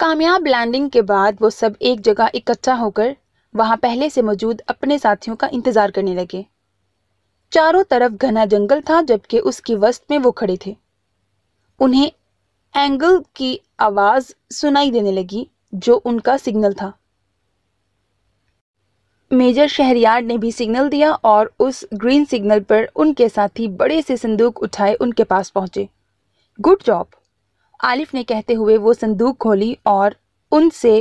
Speaker 1: کامیاب لینڈنگ کے بعد وہ سب ایک جگہ اکٹھا ہو کر وہاں پہلے سے موجود اپنے ساتھیوں کا انتظار کرنے لگے۔ چاروں طرف گھنا جنگل تھا، جبکہ اس کی وسط میں وہ کھڑے تھے۔ انہیں اینگل کی آواز سنائی دینے لگی، جو ان کا سگنل تھا۔ میجر شہریار نے بھی سگنل دیا اور اس گرین سگنل پر ان کے ساتھی بڑے سے صندوق اٹھائے ان کے پاس پہنچے۔ گڈ جاب، آلف نے کہتے ہوئے وہ صندوق کھولی اور ان سے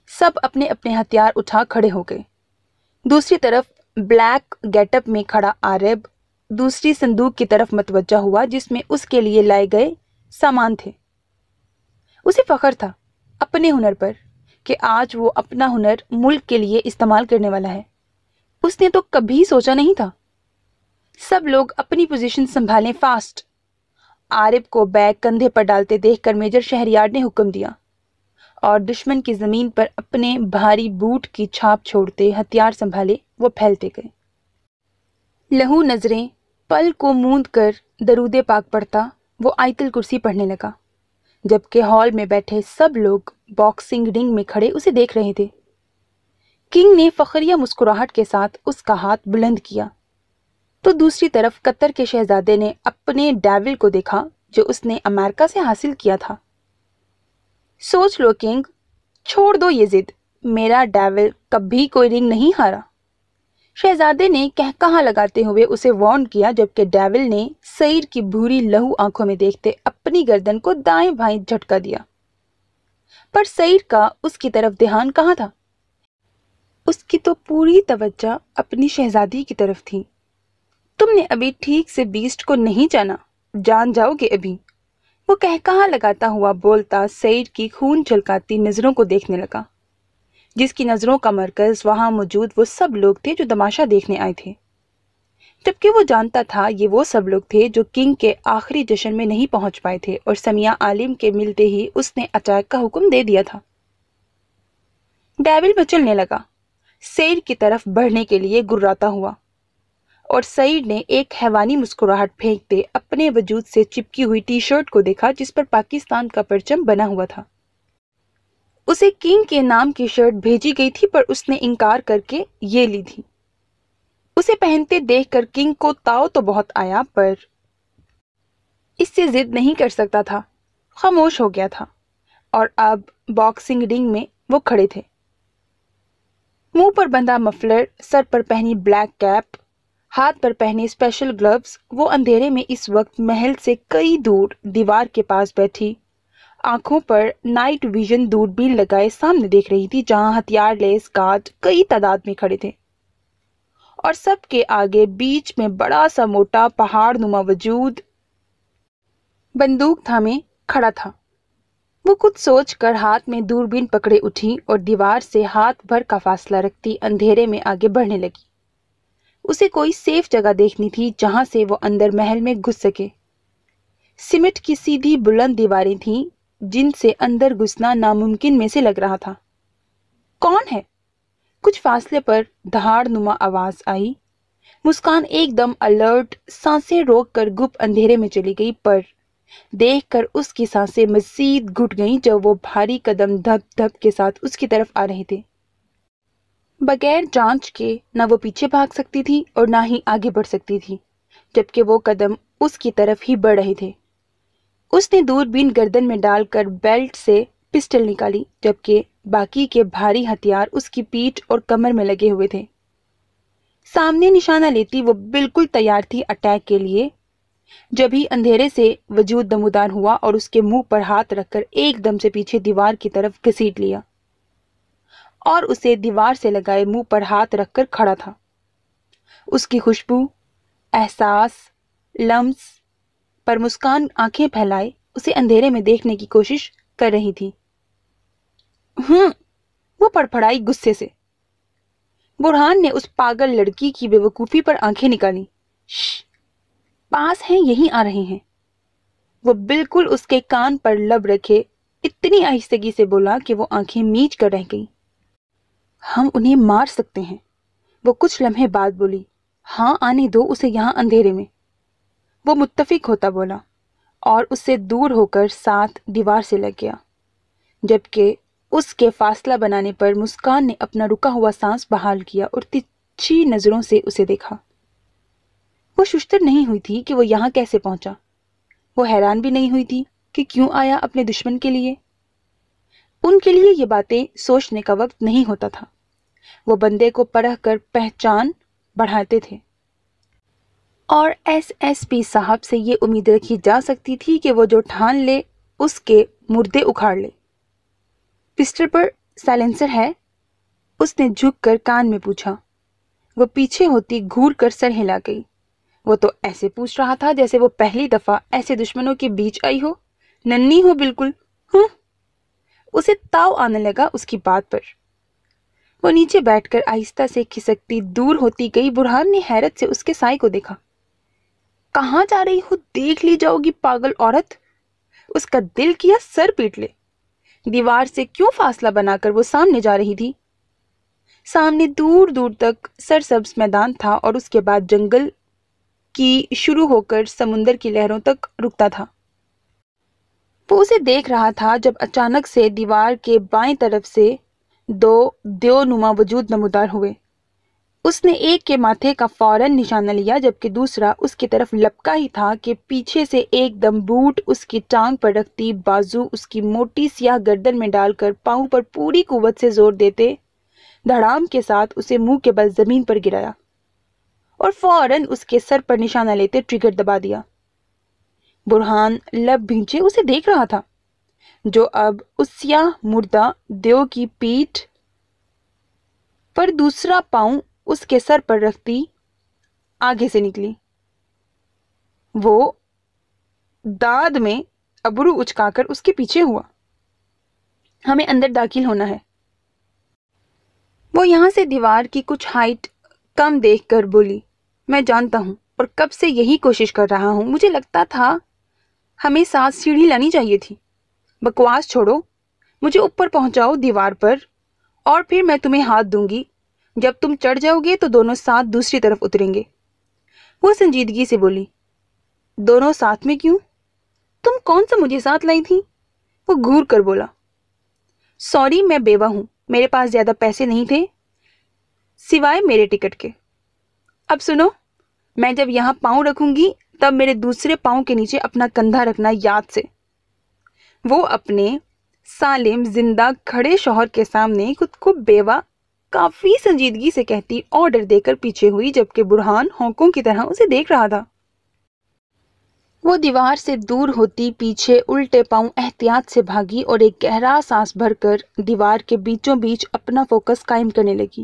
Speaker 1: سب اپنے اپنے ہتھیار اٹھا کھڑے ہو گئے۔ دوسری طرف بلیک گیٹ اپ میں کھڑا عارب دوسری صندوق کی طرف متوجہ ہوا، جس میں اس کے لیے لائے گئے سامان تھے۔ اسے فخر تھا اپنے ہنر پر کہ آج وہ اپنا ہنر ملک کے لیے استعمال کرنے والا ہے۔ اس نے تو کبھی سوچا نہیں تھا۔ سب لوگ اپنی پوزیشن سنبھالیں، فاسٹ۔ عارب کو بیگ کندھے پر ڈالتے دیکھ کر میجر شہریار نے حکم دیا، اور دشمن کی زمین پر اپنے بھاری بوٹ کی چھاپ چھوڑتے ہتھیار سنبھالے وہ پھیلتے گئے۔ لہو نظریں پل کو موند کر درود پاک پڑھتا وہ آیت الکرسی پڑھنے لگا، جبکہ ہال میں بیٹھے سب لوگ باکسنگ رنگ میں کھڑے اسے دیکھ رہے تھے۔ کنگ نے فخریہ مسکراہٹ کے ساتھ اس کا ہاتھ بلند کیا تو دوسری طرف قطر کے شہزادے نے اپنے ڈیول کو دیکھا جو اس نے امریکہ سے حاصل کیا تھا۔ سوچ لو کنگ، چھوڑ دو یہ ضد، میرا ڈیول کبھی کوئی رنگ نہیں ہارا۔ شہزادے نے کہا لگاتے ہوئے اسے وارن کیا، جبکہ ڈیول نے سعیر کی بھوری لہو آنکھوں میں دیکھتے اپنی گردن کو دائیں بائیں جھٹکا دیا، پر سعیر کا اس کی طرف دھیان کہاں تھا؟ اس کی تو پوری توجہ اپنی شہزادی کی طرف تھی۔ تم نے ابھی ٹھیک سے بیسٹ کو نہیں جانا، جان جاؤ گے ابھی، وہ کہا لگاتا ہوا بولتا سعید کی خون چھلکاتی نظروں کو دیکھنے لگا، جس کی نظروں کا مرکز وہاں موجود وہ سب لوگ تھے جو تماشا دیکھنے آئے تھے، جبکہ وہ جانتا تھا یہ وہ سب لوگ تھے جو کنگ کے آخری جشن میں نہیں پہنچ پائے تھے، اور سمیہ عالم کے ملتے ہی اس نے اٹیک کا حکم دے دیا تھا۔ ڈیول مچلنے لگا، سعید کی طرف بڑھنے کے لیے گراتا ہوا، اور سعید نے ایک حیوانی مسکراہٹ پھینکتے اپنے وجود سے چپکی ہوئی ٹی شرٹ کو دیکھا جس پر پاکستان کا پرچم بنا ہوا تھا۔ اسے کنگ کے نام کی شرٹ بھیجی گئی تھی، پر اس نے انکار کر کے یہ لی تھی۔ اسے پہنتے دیکھ کر کنگ کو تاؤ تو بہت آیا، پر اس سے ضد نہیں کر سکتا تھا، خاموش ہو گیا تھا، اور اب باکسنگ رنگ میں وہ کھڑے تھے۔ منہ پر بندھا مفلر، سر پر پہنی بلیک کیپ، ہاتھ پر پہنے اسپیشل گلوز، وہ اندھیرے میں اس وقت محل سے کئی دور دیوار کے پاس بیٹھی آنکھوں پر نائٹ ویژن دوربین لگائے سامنے دیکھ رہی تھی، جہاں ہتھیار لیس گارڈ کئی تعداد میں کھڑے تھے، اور سب کے آگے بیچ میں بڑا سا موٹا پہاڑ نما وجود بندوق تھامے کھڑا تھا۔ وہ کچھ سوچ کر ہاتھ میں دوربین پکڑے اٹھی اور دیوار سے ہاتھ بھر کا فاصلہ رکھتی اندھیرے میں آگے بڑھنے لگی۔ اسے کوئی سیف جگہ دیکھنی تھی جہاں سے وہ اندر محل میں گھس سکے۔ سیمنٹ کی سیدھی بلند دیواریں تھیں جن سے اندر گھسنا ناممکن میں سے لگ رہا تھا۔ کون ہے؟ کچھ فاصلے پر دھاڑ نما آواز آئی۔ مسکان ایک دم الرٹ سانسیں روک کر گپ اندھیرے میں چلی گئی، پر دیکھ کر اس کی سانسیں مزید گھٹ گئیں جب وہ بھاری قدم دھپ دھپ کے ساتھ اس کی طرف آ رہے تھے۔ بغیر جانچ کے نہ وہ پیچھے بھاگ سکتی تھی اور نہ ہی آگے بڑھ سکتی تھی، جبکہ وہ قدم اس کی طرف ہی بڑھ رہے تھے۔ اس نے دوربین گردن میں ڈال کر بیلٹ سے پسٹل نکالی، جبکہ باقی کے بھاری ہتھیار اس کی پیٹھ اور کمر میں لگے ہوئے تھے۔ سامنے نشانہ لیتی وہ بالکل تیار تھی اٹیک کے لیے، جبھی اندھیرے سے وجود نمودار ہوا اور اس کے منہ پر ہاتھ رکھ کر ایک دم سے پیچھے دیوار کی طرف گھسیٹ لیا اور اسے دیوار سے لگائے منہ پر ہاتھ رکھ کر کھڑا تھا۔ اس کی خوشبو، احساس، لمس پر مسکان آنکھیں پھیلائے اسے اندھیرے میں دیکھنے کی کوشش کر رہی تھی۔ وہ پڑپڑائی غصے سے۔ برہان نے اس پاگل لڑکی کی بے وقوفی پر آنکھیں نکالی۔ پاس ہیں، یہیں آ رہے ہیں۔ وہ بالکل اس کے کان پر لب رکھے اتنی آہستگی سے بولا کہ وہ آنکھیں میچ کر رہ گئی۔ ہم انہیں مار سکتے ہیں، وہ کچھ لمحے بعد بولی۔ ہاں، آنے دو اسے یہاں اندھیرے میں۔ وہ متفق ہوتا بولا اور اس سے دور ہو کر ساتھ دیوار سے لگ گیا، جبکہ اس کے فاصلہ بنانے پر مسکان نے اپنا رکا ہوا سانس بحال کیا اور تیکھی نظروں سے اسے دیکھا۔ وہ ششتر نہیں ہوئی تھی کہ وہ یہاں کیسے پہنچا، وہ حیران بھی نہیں ہوئی تھی کہ کیوں آیا اپنے دشمن کے لیے۔ ان کے لیے یہ باتیں سوچنے کا وقت نہیں ہوتا تھا، وہ بندے کو پرکھ کر پہچان بڑھاتے تھے۔ اور ایس پی صاحب سے یہ امید رکھی جا سکتی تھی کہ وہ جو ٹھان لے اس کے مردے اکھاڑ لے۔ پسٹل پر سائلنسر ہے؟ اس نے جھک کر کان میں پوچھا۔ وہ پیچھے ہوتی گھور کر سر ہلا گئی۔ وہ تو ایسے پوچھ رہا تھا جیسے وہ پہلی دفعہ ایسے دشمنوں کے بیچ آئی ہو، ننھی ہو بالکل۔ اسے تاؤ آنے لگا اس کی بات پر۔ وہ نیچے بیٹھ کر آہستہ سے کھسکتی دور ہوتی گئی۔ برہان نے حیرت سے اس کے سائے کو دیکھا۔ کہاں جا رہی ہو؟ دیکھ لی جاؤ گی پاگل عورت۔ اس کا دل کیا سر پیٹ لے۔ دیوار سے کیوں فاصلہ بنا کر وہ سامنے جا رہی تھی؟ سامنے دور دور تک سرسبز میدان تھا اور اس کے بعد جنگل کی شروع ہو کر سمندر کی لہروں تک رکتا تھا۔ وہ اسے دیکھ رہا تھا جب اچانک سے دیوار کے بائیں طرف سے دو دیو نما وجود نمودار ہوئے۔ اس نے ایک کے ماتھے کا فوراً نشانہ لیا، جبکہ دوسرا اس کی طرف لپکا ہی تھا کہ پیچھے سے ایک دم بوٹ اس کی ٹانگ پر رکھتی بازو اس کی موٹی سیاہ گردن میں ڈال کر پاؤں پر پوری قوت سے زور دیتے دھڑام کے ساتھ اسے منہ کے بل زمین پر گرایا اور فوراً اس کے سر پر نشانہ لیتے ٹریگر دبا دیا۔ برہان لب بھینچے اسے دیکھ رہا تھا، جو اب اس سیاہ مردہ دیو کی پیٹھ پر دوسرا پاؤں اس کے سر پر رکھتی آگے سے نکلی۔ وہ داد میں ابرو اچکا کر اس کے پیچھے ہوا۔ ہمیں اندر داخل ہونا ہے۔ وہ یہاں سے دیوار کی کچھ ہائٹ کم دیکھ کر بولی۔ میں جانتا ہوں اور کب سے یہی کوشش کر رہا ہوں۔ مجھے لگتا تھا ہمیں ساتھ سیڑھی لانی چاہیے تھی۔ بکواس چھوڑو، مجھے اوپر پہنچاؤ دیوار پر اور پھر میں تمہیں ہاتھ دوں گی۔ جب تم چڑھ جاؤ گے تو دونوں ساتھ دوسری طرف اتریں گے۔ وہ سنجیدگی سے بولی۔ دونوں ساتھ میں کیوں؟ تم کون سا مجھے ساتھ لائی تھی؟ وہ گھور کر بولا۔ سوری، میں بیوہ ہوں، میرے پاس زیادہ پیسے نہیں تھے سوائے میرے ٹکٹ کے۔ اب سنو، میں جب یہاں پاؤں رکھوں گی تب میرے دوسرے پاؤں کے نیچے اپنا کندھا رکھنا یاد سے۔ وہ اپنے سالم زندہ کھڑے شوہر کے سامنے خود کو بیوہ کافی سنجیدگی سے کہتی آرڈر دے کر پیچھے ہوئی، جبکہ برہان ہونکوں کی طرح اسے دیکھ رہا تھا۔ وہ دیوار سے دور ہوتی پیچھے الٹے پاؤں احتیاط سے بھاگی اور ایک گہرا سانس بھر کر دیوار کے بیچوں بیچ اپنا فوکس قائم کرنے لگی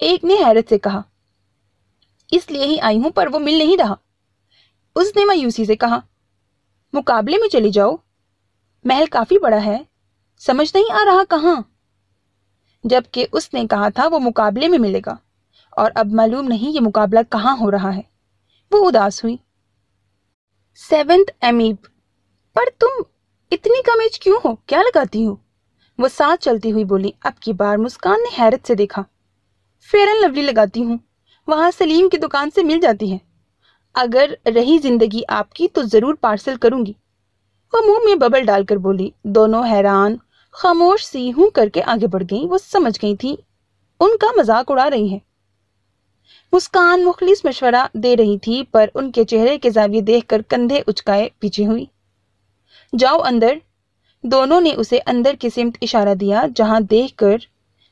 Speaker 1: ایک نے حیرت سے کہا۔ اس لیے ہی آئی ہوں، پر وہ مل نہیں رہا۔ اس نے مایوسی سے کہا۔ مقابلے میں چلی جاؤ، محل کافی بڑا ہے، سمجھ نہیں آ رہا کہاں؟ جبکہ اس نے کہا تھا وہ مقابلے میں ملے گا، اور اب معلوم نہیں یہ مقابلہ کہاں ہو رہا ہے۔ وہ اداس ہوئی۔ 7th امیب، پر تم اتنی کم ایج کیوں ہو؟ کیا لگاتی ہو؟ وہ ساتھ چلتی ہوئی بولی۔ اب کی بار مسکان نے حیرت سے دیکھا۔ فیئر اینڈ لولی لگاتی ہوں، وہاں سلیم کی دکان سے مل جاتی ہے۔ اگر رہی زندگی آپ کی تو ضرور پارسل کروں گی۔ وہ منہ میں ببل ڈال کر بولی۔ دونوں حیران خاموش سی ہوں کر کے آگے بڑھ گئیں۔ وہ سمجھ گئی تھی ان کا مذاق اڑا رہی ہیں۔ مسکان مخلص مشورہ دے رہی تھی، پر ان کے چہرے کے زاویے دیکھ کر کندھے اچکائے پیچھے ہوئی۔ جاؤ اندر۔ دونوں نے اسے اندر کی سمت اشارہ دیا، جہاں دیکھ کر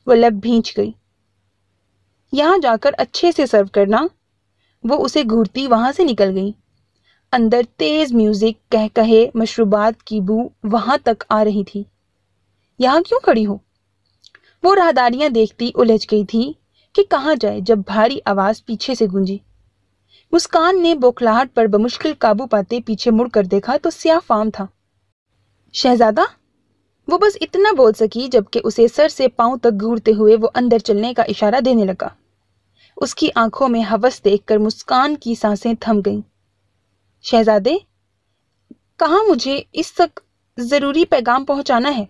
Speaker 1: وہ لب بھینچ گئی۔ یہاں جا کر اچھے سے سرو کرنا۔ وہ اسے گھورتی وہاں سے نکل گئی۔ اندر تیز میوزک، کہے مشروبات کی بو وہاں تک آ رہی تھی۔ یہاں کیوں کھڑی ہو؟ وہ راہداریاں دیکھتی الجھ گئی تھی کہ کہاں جائے، جب بھاری آواز پیچھے سے گونجی۔ مسکان نے بوکھلاہٹ پر بمشکل قابو پاتے پیچھے مڑ کر دیکھا تو سیاہ فام تھا۔ شہزادہ؟ وہ بس اتنا بول سکی، جبکہ اسے سر سے پاؤں تک گھورتے ہوئے وہ اندر چلنے کا اشارہ دینے لگا۔ اس کی آنکھوں میں ہوس دیکھ کر مسکان کی سانسیں تھم گئیں۔ شہزادے، کہاں مجھے اس تک ضروری پیغام پہنچانا ہے؟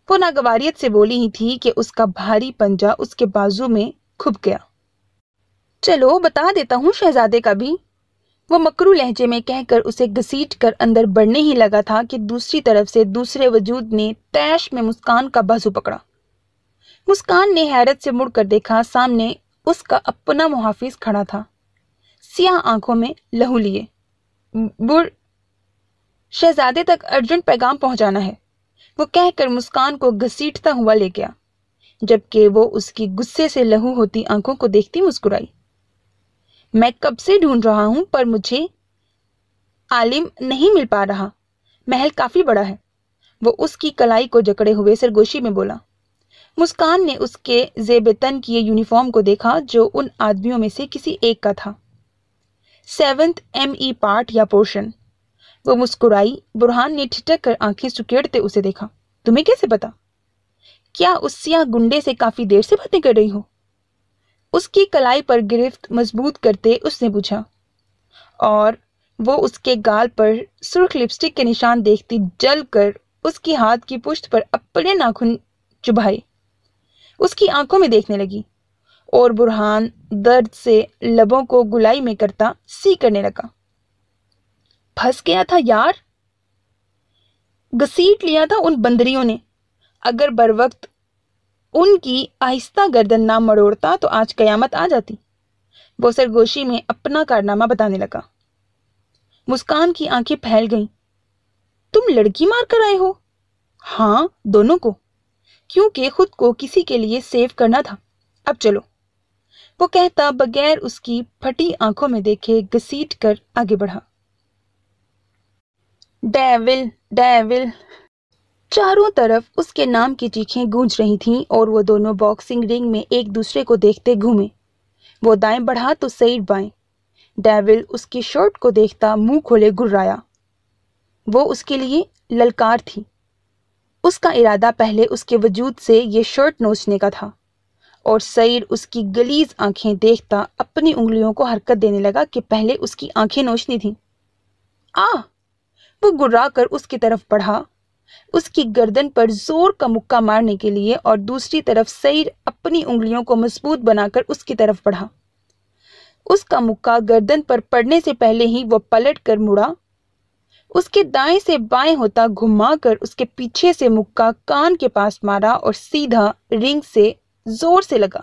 Speaker 1: وہ ناگواریت سے بولی ہی تھی کہ اس کا بھاری پنجہ اس کے بازو میں کھپ گیا۔ چلو بتا دیتا ہوں شہزادے کا بھی، وہ مکرو لہجے میں کہہ کر اسے گھسیٹ کر اندر بڑھنے ہی لگا تھا کہ دوسری طرف سے دوسرے وجود نے تیش میں مسکان کا بازو پکڑا۔ مسکان نے حیرت سے مڑ کر دیکھا، سامنے اس کا اپنا محافظ کھڑا تھا، سیاہ آنکھوں میں لہو لیے۔ شہزادے تک ارجنٹ پیغام پہنچانا ہے، وہ کہہ کر مسکان کو گھسیٹتا ہوا لے گیا، جبکہ وہ اس کی غصے سے لہو ہوتی آنکھوں کو دیکھتی مسکرائی۔ میں کب سے ڈھونڈ رہا ہوں، پر مجھے عالم نہیں مل پا رہا۔ محل کافی بڑا ہے، وہ اس کی کلائی کو جکڑے ہوئے سرگوشی میں بولا۔ مسکان نے اس کے زیب تن کیے یونیفارم کو دیکھا، جو ان آدمیوں میں سے کسی ایک کا تھا۔ 7th ME پارٹ یا پورشن۔ وہ مسکرائی۔ برہان نے ٹھٹک کر آنکھیں سکیڑتے اسے دیکھا۔ تمہیں کیسے پتا؟ کیا اس سیاہ گنڈے سے کافی دیر سے باتیں کر رہی ہو؟ اس کی کلائی پر گرفت مضبوط کرتے اس نے پوچھا، اور وہ اس کے گال پر سرخ لپسٹک کے نشان دیکھتی جل کر اس کی ہاتھ کی پشت پر اپنے ناخن چبھائے اس کی آنکھوں میں دیکھنے لگی، اور برہان درد سے لبوں کو گلائی میں کرتا سی کرنے لگا۔ پھنس گیا تھا یار، گھسیٹ لیا تھا ان بندریوں نے۔ اگر بروقت ان کی آہستہ گردن نہ مڑوڑتا تو آج قیامت آ جاتی۔ وہ سرگوشی میں اپنا کارنامہ بتانے لگا۔ مسکان کی آنکھیں پھیل گئیں۔ تم لڑکی مار کر آئے ہو؟ ہاں، دونوں کو، کیونکہ خود کو کسی کے لیے سیو کرنا تھا۔ اب چلو، وہ کہتا بغیر اس کی پھٹی آنکھوں میں دیکھے گھسیٹ کر آگے بڑھا۔ ڈیول، ڈیول، چاروں طرف اس کے نام کی چیخیں گونج رہی تھیں، اور وہ دونوں باکسنگ رنگ میں ایک دوسرے کو دیکھتے گھومے۔ وہ دائیں بڑھا تو سعید بائیں۔ ڈیول اس کی شرٹ کو دیکھتا منہ کھولے گھرایا۔ وہ اس کے لیے للکار تھی۔ اس کا ارادہ پہلے اس کے وجود سے یہ شرٹ نوچنے کا تھا، اور سعید اس کی گلیز آنکھیں دیکھتا اپنی انگلیوں کو حرکت دینے لگا کہ پہلے اس کی آنکھیں نوچنی تھیں۔ وہ گرا کر اس کی طرف بڑھا، اس کی گردن پر زور کا مکہ مارنے کے لیے، اور دوسری طرف سعید اپنی انگلیوں کو مضبوط بنا کر اس کی طرف بڑھا۔ اس کا مکہ گردن پر پڑنے سے پہلے ہی وہ پلٹ کر مڑا، اس کے دائیں سے بائیں ہوتا گھما کر اس کے پیچھے سے مکہ کان کے پاس مارا اور سیدھا رنگ سے زور سے لگا۔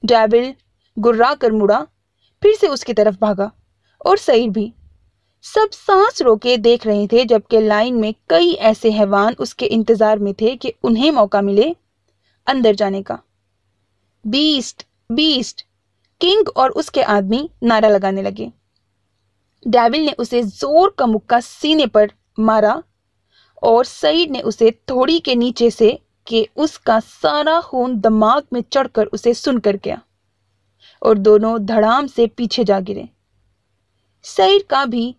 Speaker 1: ڈیول گرا کر مڑا، پھر سے اس کی طرف بھاگا، اور سعید بھی۔ سب سانس روکے دیکھ رہے تھے، جبکہ لائن میں کئی ایسے حیوان اس کے انتظار میں تھے کہ انہیں موقع ملے اندر جانے کا۔ بیسٹ، بیسٹ، کنگ اور اس کے آدمی نعرہ لگانے لگے۔ ڈیول نے اسے زور کا مکہ سینے پر مارا، اور سعید نے اسے تھوڑی کے نیچے سے کہ اس کا سارا خون دماغ میں چڑھ کر اسے سن کر گیا اور دونوں دھڑام سے پیچھے جا گرے۔ سعید کا بھی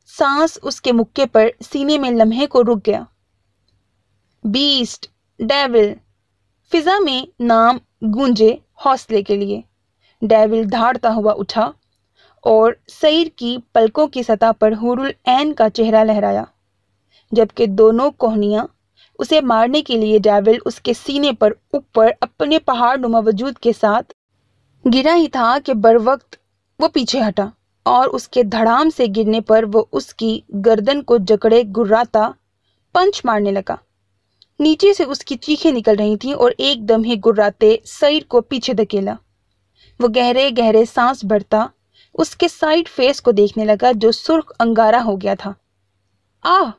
Speaker 1: سانس اس کے مکے پر سینے میں لمحے کو رک گیا۔ بیسٹ، ڈیول، فضا میں نام گونجے حوصلے کے لیے۔ ڈیول دھاڑتا ہوا اٹھا اور سعید کی پلکوں کی سطح پر حور العین کا چہرہ لہرایا، جبکہ دونوں کوہنیاں اسے مارنے کے لیے ڈیول اس کے سینے پر اوپر اپنے پہاڑ نما وجود کے ساتھ گرا ہی تھا کہ بروقت وہ پیچھے ہٹا اور اس کے دھڑام سے گرنے پر وہ اس کی گردن کو جکڑے گراتا پنچ مارنے لگا۔ نیچے سے اس کی چیخیں نکل رہی تھیں اور ایک دم ہی گراتے سعید کو پیچھے دھکیلا۔ وہ گہرے گہرے سانس بھرتا اس کے سائیڈ فیس کو دیکھنے لگا جو سرخ انگارہ ہو گیا تھا۔ آہ!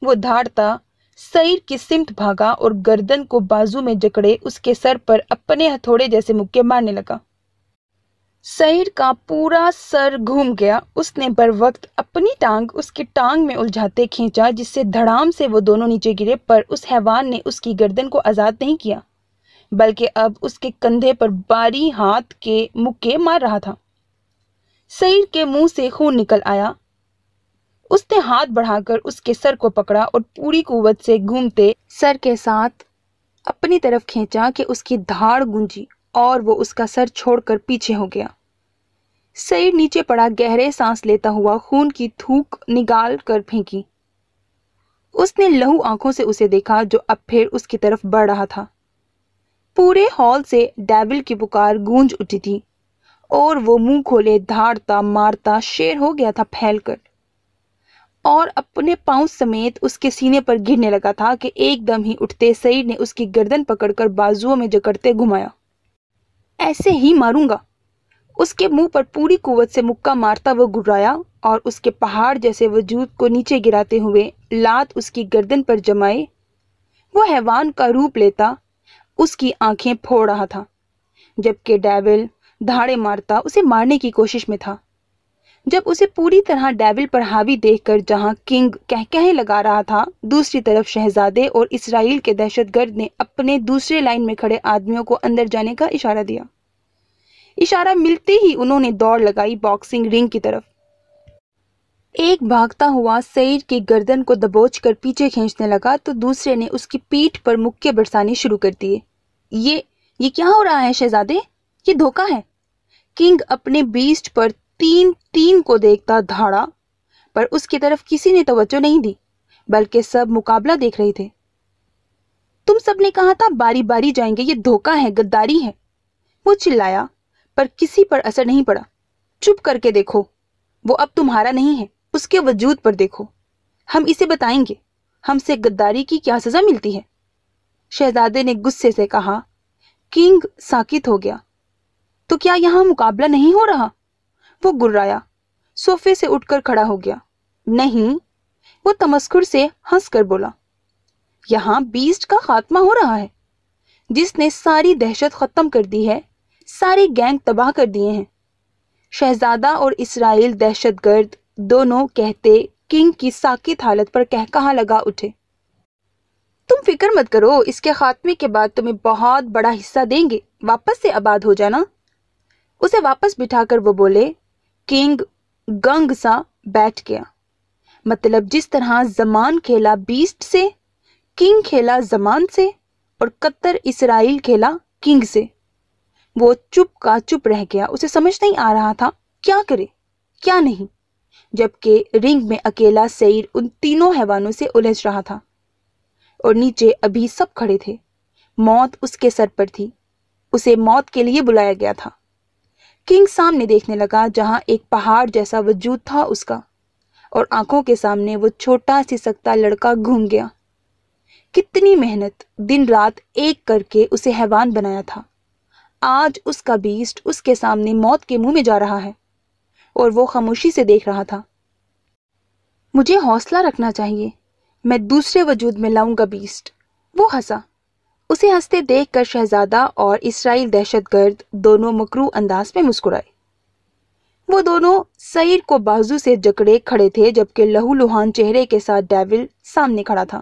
Speaker 1: وہ دھاڑتا سعید کی سمت بھاگا اور گردن کو بازو میں جکڑے اس کے سر پر اپنے ہتھوڑے جیسے مکے مارنے لگا۔ سعید کا پورا سر گھوم گیا۔ اس نے بر وقت اپنی ٹانگ اس کی ٹانگ میں الجھاتے کھینچا، جس سے دھڑام سے وہ دونوں نیچے گرے، پر اس حیوان نے اس کی گردن کو آزاد نہیں کیا بلکہ اب اس کے کندھے پر باری ہاتھ کے مکے مار رہا تھا۔ سعید کے منہ سے خون نکل آیا۔ اس نے ہاتھ بڑھا کر اس کے سر کو پکڑا اور پوری قوت سے گھومتے سر کے ساتھ اپنی طرف کھینچا کہ اس کی دھاڑ گونجی اور وہ اس کا سر چھوڑ کر پیچھے ہو گیا۔ سعید نیچے پڑا، گہرے سانس لیتا ہوا خون کی تھوک نگال کر پھینکی۔ اس نے لہو آنکھوں سے اسے دیکھا جو اب پھر اس کی طرف بڑھ رہا تھا۔ پورے ہال سے ڈیول کی پکار گونج اٹھی تھی اور وہ منہ کھولے دھاڑتا مارتا شیر ہو گیا تھا پھیل کر، اور اپنے پاؤں سمیت اس کے سینے پر گرنے لگا تھا کہ ایک دم ہی اٹھتے سعید نے اس کی گردن پکڑ کر بازوؤں میں جکڑتے گھمایا۔ ایسے ہی ماروں گا! اس کے منہ پر پوری قوت سے مکہ مارتا وہ گھرایا اور اس کے پہاڑ جیسے وجود کو نیچے گراتے ہوئے لات اس کی گردن پر جمائے وہ حیوان کا روپ لیتا اس کی آنکھیں پھوڑ رہا تھا، جبکہ ڈیول دھاڑے مارتا اسے مارنے کی کوشش میں تھا۔ جب اسے پوری طرح ڈیول پر حاوی دیکھ کر جہاں کنگ کہکہے لگا رہا تھا، دوسری طرف شہزادے اور اسرائیل کے دہشت گرد نے اپنے دوسرے لائن میں کھڑے آدمیوں کو اندر جانے کا اشارہ دیا۔ اشارہ ملتے ہی انہوں نے دوڑ لگائی باکسنگ رنگ کی طرف۔ ایک بھاگتا ہوا سعید کی گردن کو دبوچ کر پیچھے کھینچنے لگا تو دوسرے نے اس کی پیٹھ پر مکے برسانے شروع کر دیے۔ یہ کیا ہو رہا ہے شہزادے؟ یہ دھوکہ ہے۔ کنگ اپنے بیسٹ پر تین کو دیکھتا دھاڑا، پر اس کی طرف کسی نے توجہ نہیں دی بلکہ سب مقابلہ دیکھ رہے تھے۔ تم سب نے کہا تھا باری باری جائیں گے، یہ دھوکہ ہے، غداری ہے، وہ چلایا، پر کسی پر اثر نہیں پڑا۔ چپ کر کے دیکھو، وہ اب تمہارا نہیں ہے، اس کے وجود پر دیکھو، ہم اسے بتائیں گے ہم سے غداری کی کیا سزا ملتی ہے، شہزادے نے غصے سے کہا۔ کنگ ساکت ہو گیا۔ تو کیا یہاں مقابلہ نہیں ہو رہا؟ وہ گرایا، صوفے سے اٹھ کر کھڑا ہو گیا۔ نہیں، وہ تمسخر سے ہنس کر بولا، یہاں بیسٹ کا خاتمہ ہو رہا ہے، جس نے ساری دہشت ختم کر دی ہے، سارے گینگ تباہ کر دیے ہیں۔ شہزادہ اور اسرائیل دہشت گرد دونوں کہتے کنگ کی ساکت حالت پر قہقہا لگا اٹھے۔ تم فکر مت کرو، اس کے خاتمے کے بعد تمہیں بہت بڑا حصہ دیں گے، واپس سے آباد ہو جانا۔ اسے واپس بٹھا کر وہ بولے۔ کنگ گنگ سا بیٹھ گیا۔ مطلب جس طرح زمان کھیلا بیسٹ سے، کنگ کھیلا زمان سے، اور قطر اسرائیل کھیلا کنگ سے۔ وہ چپ کا چپ رہ گیا، اسے سمجھ نہیں آ رہا تھا کیا کرے کیا نہیں، جبکہ رنگ میں اکیلا سعید ان تینوں حیوانوں سے الجھ رہا تھا، اور نیچے ابھی سب کھڑے تھے۔ موت اس کے سر پر تھی، اسے موت کے لیے بلایا گیا تھا۔ کنگ سامنے دیکھنے لگا جہاں ایک پہاڑ جیسا وجود تھا اس کا، اور آنکھوں کے سامنے وہ چھوٹا سسکتا لڑکا گھوم گیا۔ کتنی محنت دن رات ایک کر کے اسے حیوان بنایا تھا، آج اس کا بیسٹ اس کے سامنے موت کے منہ میں جا رہا ہے، اور وہ خاموشی سے دیکھ رہا تھا۔ مجھے حوصلہ رکھنا چاہیے، میں دوسرے وجود میں لاؤں گا بیسٹ، وہ ہنسا۔ اسے ہنستے دیکھ کر شہزادہ اور اسرائیل دہشت گرد دونوں مکروہ انداز میں مسکرائے۔ وہ دونوں سعید کو بازو سے جکڑے کھڑے تھے، جبکہ لہو لہان چہرے کے ساتھ ڈیول سامنے کھڑا تھا۔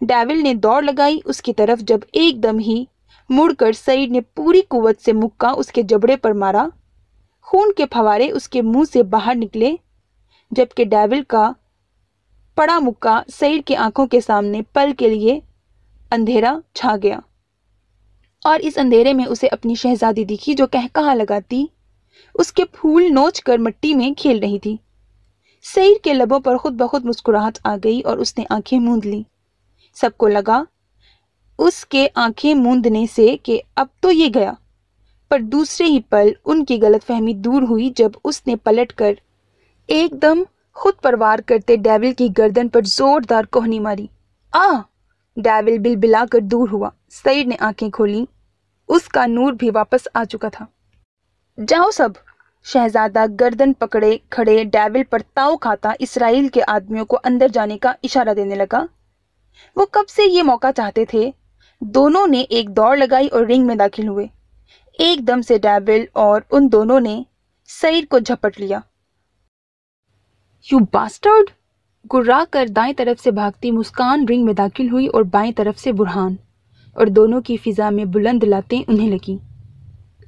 Speaker 1: ڈیول نے دوڑ لگائی اس کی طرف، جب ایک دم ہی مڑ کر سعید نے پوری قوت سے مکہ اس کے جبڑے پر مارا۔ خون کے پھوارے اس کے منہ سے باہر نکلے، جبکہ ڈیول کا پڑا مکہ سعید کی آنکھوں کے سامنے پل کے لیے اندھیرا چھا گیا، اور اس اندھیرے میں اسے اپنی شہزادی دکھی جو قہقہا لگاتی اس کے پھول نوچ کر مٹی میں کھیل رہی تھی۔ سعید کے لبوں پر خود بخود مسکراہٹ آ گئی اور اس نے آنکھیں موند لیں۔ سب کو لگا اس کے آنکھیں موندنے سے کہ اب تو یہ گیا، پر دوسرے ہی پل ان کی غلط فہمی دور ہوئی جب اس نے پلٹ کر ایک دم خود پروار کرتے ڈیول کی گردن پر زوردار کوہنی ماری۔ آہ! ڈیول بلبلا کر دور ہوا۔ سعید نے آنکھیں کھولیں، اس کا نور بھی واپس آ چکا تھا۔ جاؤ سب! شہزادہ گردن پکڑے کھڑے ڈیول پر تاؤ کھاتا اسرائیل کے آدمیوں کو اندر جانے کا اشارہ دینے لگا۔ وہ کب سے یہ موقع چاہتے تھے۔ دونوں نے ایک دوڑ لگائی اور رنگ میں داخل ہوئے۔ ایک دم سے ڈیول اور ان دونوں نے سعید کو جھپٹ لیا۔ You bastard! گرا کر دائیں طرف سے بھاگتی مسکان رنگ میں داخل ہوئی اور بائیں طرف سے برہان، اور دونوں کی فضا میں بلند لاتیں انہیں لگیں۔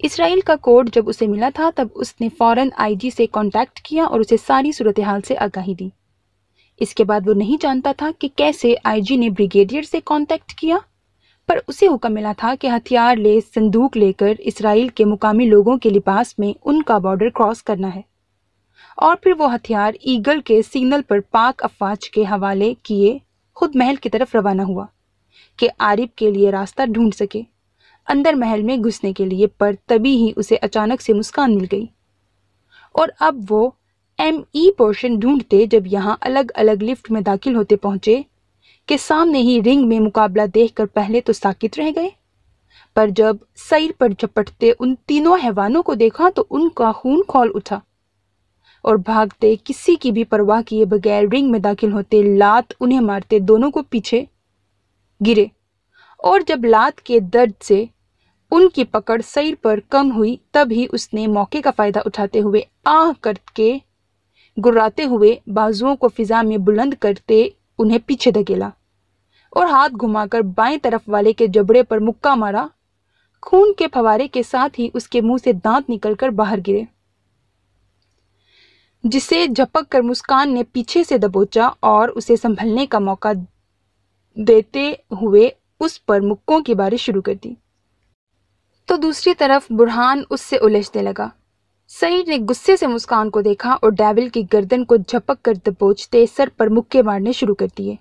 Speaker 1: اسرائیل کا کوڈ جب اسے ملا تھا تب اس نے فوراً آئی جی سے کانٹیکٹ کیا اور اسے ساری صورتحال سے آگاہی دی۔ اس کے بعد وہ نہیں جانتا تھا کہ کیسے آئی جی نے بریگیڈیئر سے کانٹیکٹ کیا، پر اسے حکم ملا تھا کہ ہتھیار لیس صندوق لے کر اسرائیل کے مقامی لوگوں کے لباس میں ان کا بارڈر کراس کرنا ہے، اور پھر وہ ہتھیار ایگل کے سگنل پر پاک افواج کے حوالے کیے خود محل کی طرف روانہ ہوا کہ عارب کے لیے راستہ ڈھونڈ سکے اندر محل میں گھسنے کے لیے۔ پر تبھی ہی اسے اچانک سے مسکان مل گئی، اور اب وہ ایم ای پورشن ڈھونڈتے جب یہاں الگ الگ لفٹ میں داخل ہوتے پہنچے کہ سامنے ہی رنگ میں مقابلہ دیکھ کر پہلے تو ساکت رہ گئے، پر جب سعید پر جھپٹتے ان تینوں حیوانوں کو دیکھا تو ان کا خون کھول اٹھا، اور بھاگتے کسی کی بھی پرواہ کیے بغیر رنگ میں داخل ہوتے لات انہیں مارتے دونوں کو پیچھے گرے، اور جب لات کے درد سے ان کی پکڑ سعید پر کم ہوئی تب ہی اس نے موقع کا فائدہ اٹھاتے ہوئے آہ کر کے گراتے ہوئے بازوؤں کو فضا میں بلند کرتے انہیں پیچھے دھکیلا اور ہاتھ گھما کر بائیں طرف والے کے جبڑے پر مکہ مارا۔ خون کے پھوارے کے ساتھ ہی اس کے منہ سے دانت نکل کر باہر گرے، جسے جھپک کر مسکان نے پیچھے سے دبوچا اور اسے سنبھلنے کا موقع دیتے ہوئے اس پر مکوں کی بارش شروع کر دی۔ تو دوسری طرف برہان اس سے الجھنے لگا۔ سعید نے غصے سے مسکان کو دیکھا اور ڈیول کی گردن کو جھپک کر دبوچتے سر پر مکے مارنے شروع کر دیے۔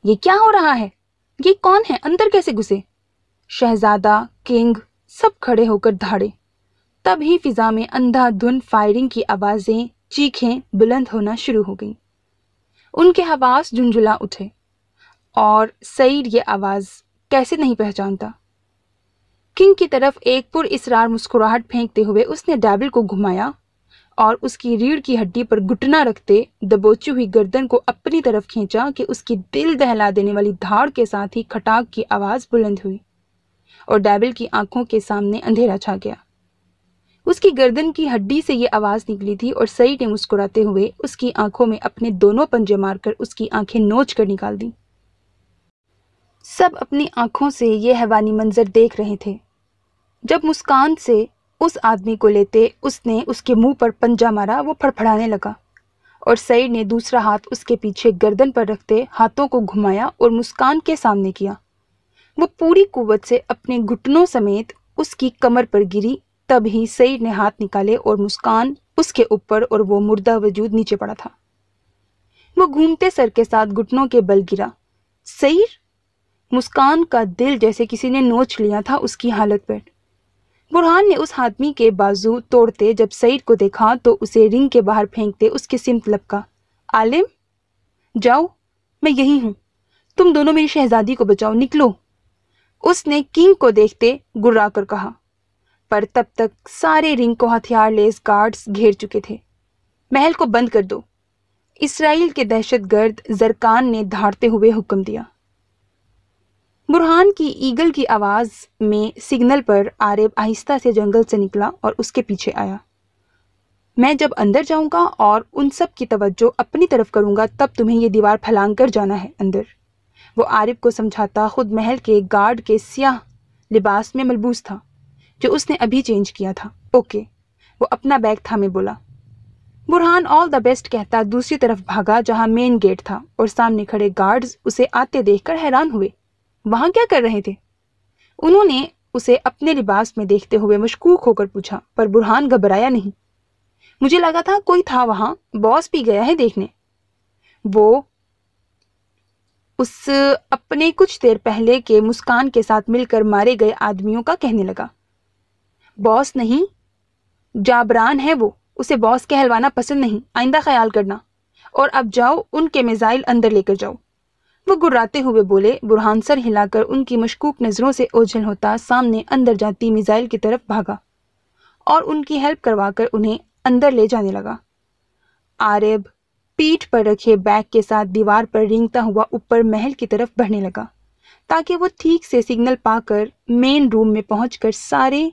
Speaker 1: یہ کیا ہو رہا ہے؟ یہ کون ہے؟ اندر کیسے گھسے؟ شہزادہ، کنگ سب کھڑے ہو کر دھاڑے۔ تب ہی فضا میں اندھا دھند فائرنگ کی آوازیں، چیخیں بلند ہونا شروع ہو گئیں۔ ان کے حواس جھنجھلا اٹھے، اور سعید یہ آواز کیسے نہیں پہچانتا؟ کنگ کی طرف ایک پر اسرار مسکراہٹ پھینکتے ہوئے اس نے ڈیول کو گھمایا اور اس کی ریڑھ کی ہڈی پر گھٹنا رکھتے دبوچی ہوئی گردن کو اپنی طرف کھینچا کہ اس کی دل دہلا دینے والی دھاڑ کے ساتھ ہی کھٹاک کی آواز بلند ہوئی اور ڈیول کی آنکھوں کے سامنے اندھیرا چھا گیا۔ اس کی گردن کی ہڈی سے یہ آواز نکلی تھی اور سعید نے مسکراتے ہوئے اس کی آنکھوں میں اپنے دونوں پنجے مار کر اس کی آنکھیں نوچ کر نکال دیں۔ سب اپنی آنکھوں سے یہ حیوانی منظر دیکھ رہے تھے۔ جب مسکان سے اس آدمی کو لیتے اس نے اس کے منہ پر پنجہ مارا، وہ پھڑپھڑانے لگا، اور سعید نے دوسرا ہاتھ اس کے پیچھے گردن پر رکھتے ہاتھوں کو گھمایا اور مسکان کے سامنے کیا۔ وہ پوری قوت سے اپنے گھٹنوں سمیت اس کی کمر پر گری۔ تب ہی سعید نے ہاتھ نکالے اور مسکان اس کے اوپر اور وہ مردہ وجود نیچے پڑا تھا۔ وہ گھومتے سر کے ساتھ گھٹنوں کے بل گرا۔ سعید! مسکان کا دل جیسے کسی نے نوچ لیا تھا اس کی حالت پر۔ برہان نے اس آدمی کے بازو توڑتے جب سعید کو دیکھا تو اسے رنگ کے باہر پھینکتے اس کی سمت لپکا۔ عالم! جاؤ، میں یہی ہوں، تم دونوں میری شہزادی کو بچاؤ، نکلو! اس نے کنگ کو دیکھتے گرا کر کہا، پر تب تک سارے رنگ کو ہتھیار لیس گارڈز گھیر چکے تھے۔ محل کو بند کر دو، اسرائیل کے دہشت گرد زرکان نے دھاڑتے ہوئے حکم دیا۔ برہان کی ایگل کی آواز میں سگنل پر عارب آہستہ سے جنگل سے نکلا اور اس کے پیچھے آیا۔ میں جب اندر جاؤں گا اور ان سب کی توجہ اپنی طرف کروں گا تب تمہیں یہ دیوار پھلانگ کر جانا ہے اندر، وہ عارف کو سمجھاتا خود محل کے گارڈ کے سیاہ لباس میں ملبوس تھا جو اس نے ابھی چینج کیا تھا۔ اوکے، وہ اپنا بیگ تھامے بولا۔ برہان آل دا بیسٹ کہتا دوسری طرف بھاگا جہاں مین گیٹ تھا، اور سامنے کھڑے گارڈز اسے آتے دیکھ کر حیران ہوئے۔ وہاں کیا کر رہے تھے؟ انہوں نے اسے اپنے لباس میں دیکھتے ہوئے مشکوک ہو کر پوچھا، پر برہان گھبرایا نہیں۔ مجھے لگا تھا کوئی تھا وہاں، باس بھی گیا ہے دیکھنے۔ وہ اس اپنے کچھ دیر پہلے کے مسکان کے ساتھ مل کر مارے گئے آدمیوں کا کہنے لگا۔ باس نہیں، جابران ہے وہ، اسے باس کہلوانا پسند نہیں، آئندہ خیال کرنا، اور اب جاؤ ان کے میزائل اندر لے کر جاؤ۔ وہ گراتے ہوئے بولے۔ برہان سر ہلا کر ان کی مشکوک نظروں سے اوجھل ہوتا سامنے اندر جاتی میزائل کی طرف بھاگا اور ان کی ہیلپ کروا کر انہیں اندر لے جانے لگا۔ عارب پیٹھ پر رکھے بیگ کے ساتھ دیوار پر رینگتا ہوا اوپر محل کی طرف بڑھنے لگا تاکہ وہ ٹھیک سے سگنل پا کر مین روم میں پہنچ کر سارے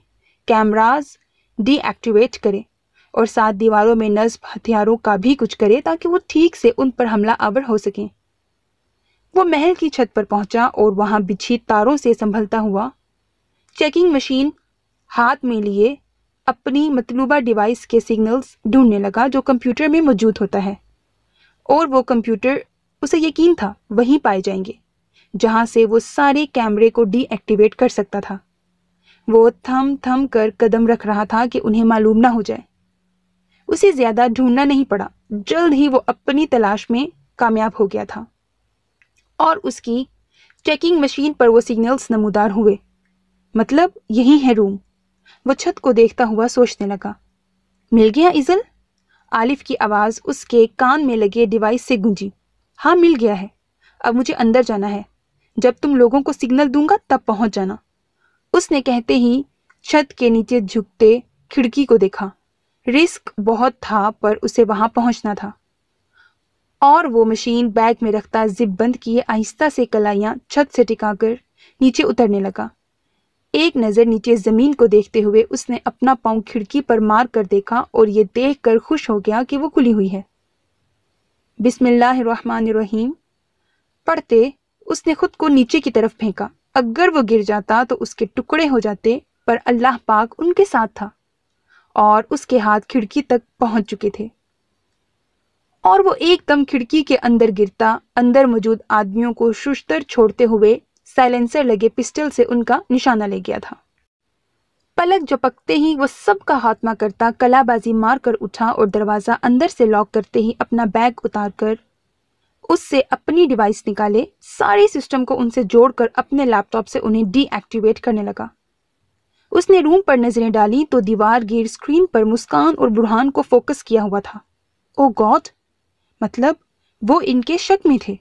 Speaker 1: کیمراز ڈی ایکٹیویٹ کرے اور ساتھ دیواروں میں نصب ہتھیاروں کا بھی کچھ کرے تاکہ وہ ٹھیک سے ان پر حملہ آور ہو سکیں۔ وہ محل کی چھت پر پہنچا اور وہاں بچھی تاروں سے سنبھلتا ہوا چیکنگ مشین ہاتھ میں لیے اپنی مطلوبہ ڈیوائس کے سگنلز ڈھونڈنے لگا جو کمپیوٹر میں موجود ہوتا ہے، اور وہ کمپیوٹر اسے یقین تھا وہیں پائے جائیں گے جہاں سے وہ سارے کیمرے کو ڈی ایکٹیویٹ کر سکتا تھا۔ وہ تھم تھم کر قدم رکھ رہا تھا کہ انہیں معلوم نہ ہو جائے۔ اسے زیادہ ڈھونڈنا نہیں پڑا، جلد ہی وہ اپنی تلاش میں کامیاب ہو گیا تھا اور اس کی چیکنگ مشین پر وہ سگنلز نمودار ہوئے۔ مطلب یہی ہے روم۔ وہ چھت کو دیکھتا ہوا سوچنے لگا۔ مل گیا ایزل؟ عالف کی آواز اس کے کان میں لگے ڈیوائس سے گونجی۔ ہاں مل گیا ہے، اب مجھے اندر جانا ہے، جب تم لوگوں کو سگنل دوں گا تب پہنچ جانا۔ اس نے کہتے ہی چھت کے نیچے جھکتے کھڑکی کو دیکھا۔ رسک بہت تھا پر اسے وہاں پہنچنا تھا، اور وہ مشین بیگ میں رکھتا زپ بند کیے آہستہ سے کلائیاں چھت سے ٹکا کر نیچے اترنے لگا۔ ایک نظر نیچے زمین کو دیکھتے ہوئے اس نے اپنا پاؤں کھڑکی پر مار کر دیکھا اور یہ دیکھ کر خوش ہو گیا کہ وہ کھلی ہوئی ہے۔ بسم اللہ الرحمن الرحیم پڑھتے اس نے خود کو نیچے کی طرف پھینکا۔ اگر وہ گر جاتا تو اس کے ٹکڑے ہو جاتے، پر اللہ پاک ان کے ساتھ تھا اور اس کے ہاتھ کھڑکی تک پہنچ چکے تھے، اور وہ ایک دم کھڑکی کے اندر گرتا اندر موجود آدمیوں کو ششتر چھوڑتے ہوئے سائلنسر لگے پسٹل سے ان کا نشانہ لے گیا تھا۔ پلک جھپکتے ہی وہ سب کا خاتمہ کرتا کلا بازی مار کر اٹھا اور دروازہ اندر سے لاک کرتے ہی اپنا بیگ اتار کر اس سے اپنی ڈیوائس نکالے، سارے سسٹم کو ان سے جوڑ کر اپنے لیپ ٹاپ سے انہیں ڈی ایکٹیویٹ کرنے لگا۔ اس نے روم پر نظریں ڈالی تو دیوار گیر اسکرین پر مسکان اور برہان کو فوکس کیا ہوا تھا۔ او گاڈ، مطلب وہ ان کے شک میں تھے۔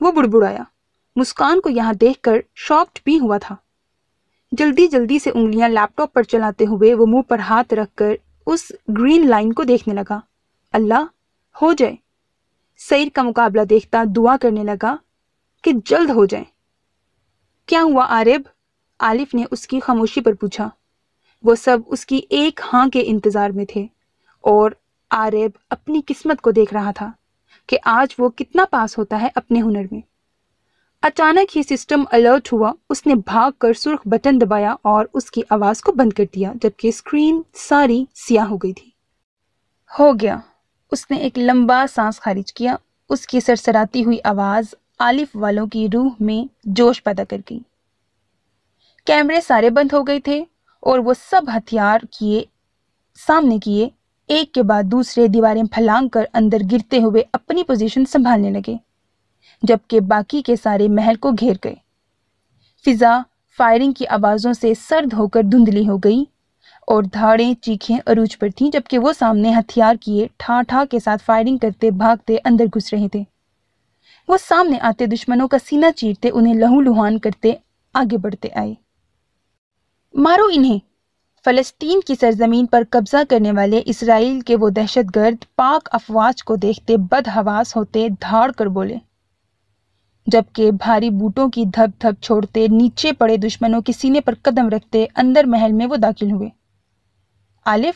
Speaker 1: وہ بڑبڑایا۔ مسکان کو یہاں دیکھ کر شاکڈ بھی ہوا تھا۔ جلدی جلدی سے انگلیاں لیپ ٹاپ پر چلاتے ہوئے وہ منہ پر ہاتھ رکھ کر اس گرین لائن کو دیکھنے لگا۔ اللہ ہو جائے۔ سیر کا مقابلہ دیکھتا دعا کرنے لگا کہ جلد ہو جائے۔ کیا ہوا عارب؟ عالف نے اس کی خاموشی پر پوچھا۔ وہ سب اس کی ایک ہاں کے انتظار میں تھے، اور عارب اپنی قسمت کو دیکھ رہا تھا کہ آج وہ کتنا پاس ہوتا ہے اپنے ہنر میں۔ اچانک ہی سسٹم الرٹ ہوا۔ اس نے بھاگ کر سرخ بٹن دبایا اور اس کی آواز کو بند کر دیا جبکہ اسکرین ساری سیاہ ہو گئی تھی۔ ہو گیا۔ اس نے ایک لمبا سانس خارج کیا۔ اس کی سرسراتی ہوئی آواز عالف والوں کی روح میں جوش پیدا کر گئی۔ کیمرے سارے بند ہو گئے تھے اور وہ سب ہتھیار سامنے کیے ایک کے بعد دوسرے دیواریں پھلانگ کر اندر گرتے ہوئے اپنی پوزیشن سنبھالنے لگے، جبکہ باقی کے سارے محل کو گھیر گئے۔ فضا فائرنگ کی آوازوں سے سرد ہو کر دھندلی ہو گئی اور دھاڑیں چیخیں عروج پر تھیں، جبکہ وہ سامنے ہتھیار کیے ٹھا ٹھا کے ساتھ فائرنگ کرتے بھاگتے اندر گھس رہے تھے۔ وہ سامنے آتے دشمنوں کا سینہ چیرتے انہیں لہو لہان کرتے آگے بڑھتے آئے۔ مارو انہیں۔ فلسطین کی سرزمین پر قبضہ کرنے والے اسرائیل کے وہ دہشت گرد پاک افواج کو دیکھتے بدحواس ہوتے دھاڑ کر بولے، جبکہ بھاری بوٹوں کی دھب دھب چھوڑتے نیچے پڑے دشمنوں کے سینے پر قدم رکھتے اندر محل میں وہ داخل ہوئے۔ عالف،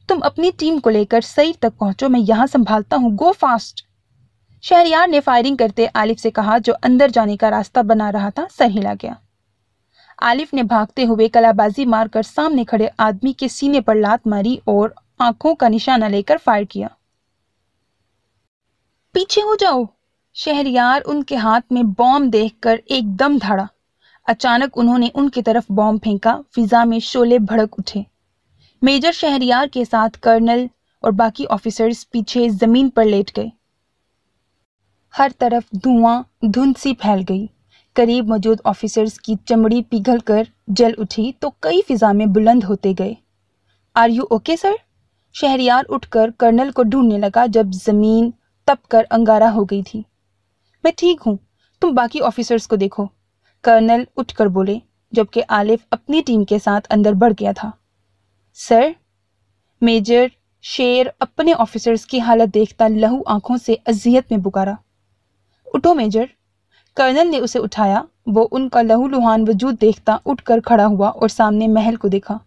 Speaker 1: تم اپنی ٹیم کو لے کر سیر تک پہنچو، میں یہاں سنبھالتا ہوں، گو فاسٹ۔ شہریار نے فائرنگ کرتے عالف سے کہا جو اندر جانے کا راستہ بنا رہا تھا سر ہلا گیا۔ عالف نے بھاگتے ہوئے کلا بازی مار کر سامنے کھڑے آدمی کے سینے پر لات ماری اور آنکھوں کا نشانہ لے کر فائر کیا۔ پیچھے ہو جاؤ! شہریار ان کے ہاتھ میں بام دیکھ کر ایک دم دھاڑا۔ اچانک انہوں نے ان کی طرف بام پھینکا، فضا میں شعلے بھڑک اٹھے۔ میجر شہریار کے ساتھ کرنل اور باقی آفیسرز پیچھے زمین پر لیٹ گئے۔ ہر طرف دھواں دھند سی پھیل گئی۔ قریب موجود آفیسرز کی چمڑی پگھل کر جل اٹھی تو کئی فضا میں بلند ہوتے گئے۔ Are you okay sir? Shahryar اٹھ کر کرنل کو ڈھونڈنے لگا جب زمین تپ کر انگارہ ہو گئی تھی۔ میں ٹھیک ہوں، تم باقی آفیسرز کو دیکھو، کرنل اٹھ کر بولے جبکہ عالف اپنی ٹیم کے ساتھ اندر بڑھ گیا تھا۔ سر؟ میجر شیر اپنے آفیسرز کی حالت دیکھتا لہو آنکھوں سے اذیت میں پکارا۔ اٹھو میجر! کرنل نے اسے اٹھایا۔ وہ ان کا لہو لہان وجود دیکھتا اٹھ کر کھڑا ہوا اور سامنے محل کو دیکھا۔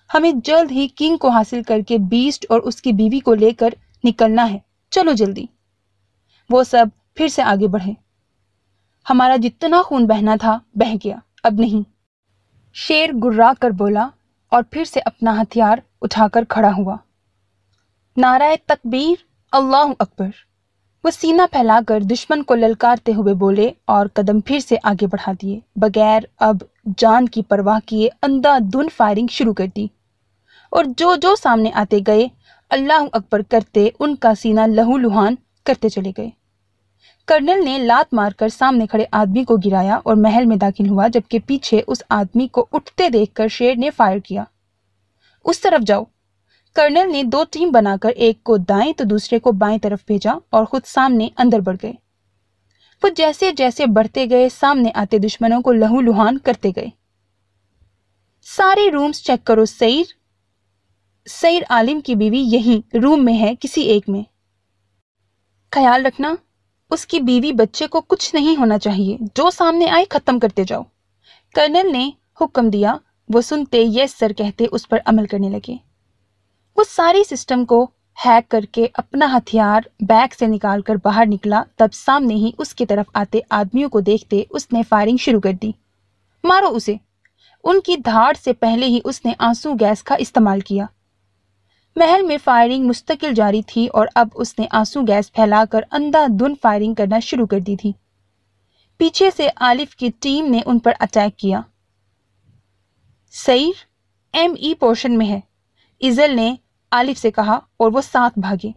Speaker 1: ہمیں جلد ہی کنگ کو حاصل کر کے بیسٹ اور اس کی بیوی کو لے کر نکلنا ہے، چلو جلدی۔ وہ سب پھر سے آگے بڑھے۔ ہمارا جتنا خون بہنا تھا بہہ گیا، اب نہیں، شیر گرا کر بولا اور پھر سے اپنا ہتھیار اٹھا کر کھڑا ہوا۔ نعرہ تکبیر، اللہ اکبر! وہ سینہ پھیلا کر دشمن کو للکارتے ہوئے بولے اور قدم پھر سے آگے بڑھا دیے، بغیر اب جان کی پرواہ کیے اندھا دھند فائرنگ شروع کر دی، اور جو سامنے آتے گئے اللہ اکبر کرتے ان کا سینہ لہو لہان کرتے چلے گئے۔ کرنل نے لات مار کر سامنے کھڑے آدمی کو گرایا اور محل میں داخل ہوا، جبکہ پیچھے اس آدمی کو اٹھتے دیکھ کر شیر نے فائر کیا۔ اس طرف جاؤ! کرنل نے دو ٹیم بنا کر ایک کو دائیں تو دوسرے کو بائیں طرف بھیجا اور خود سامنے اندر بڑھ گئے۔ وہ جیسے جیسے بڑھتے گئے سامنے آتے دشمنوں کو لہو لہان کرتے گئے۔ سارے رومز چیک کرو سیر! سیر عالم کی بیوی یہیں روم میں ہے، کسی ایک میں۔ خیال رکھنا اس کی بیوی بچے کو کچھ نہیں ہونا چاہیے، جو سامنے آئے ختم کرتے جاؤ۔ کرنل نے حکم دیا۔ وہ سنتے یس سر کہتے اس پر عمل کرنے لگے۔ وہ ساری سسٹم کو ہیک کر کے اپنا ہتھیار بیگ سے نکال کر باہر نکلا، تب سامنے ہی اس کی طرف آتے آدمیوں کو دیکھتے اس نے فائرنگ شروع کر دی۔ مارو اسے! ان کی دھاڑ سے پہلے ہی اس نے آنسو گیس کا استعمال کیا۔ محل میں فائرنگ مستقل جاری تھی اور اب اس نے آنسو گیس پھیلا کر اندھا دھند فائرنگ کرنا شروع کر دی تھی۔ پیچھے سے عالف کی ٹیم نے ان پر اٹیک کیا۔ سعیر ایم ای پورشن میں ہے، ایزل نے عالف سے کہا اور وہ ساتھ بھاگے۔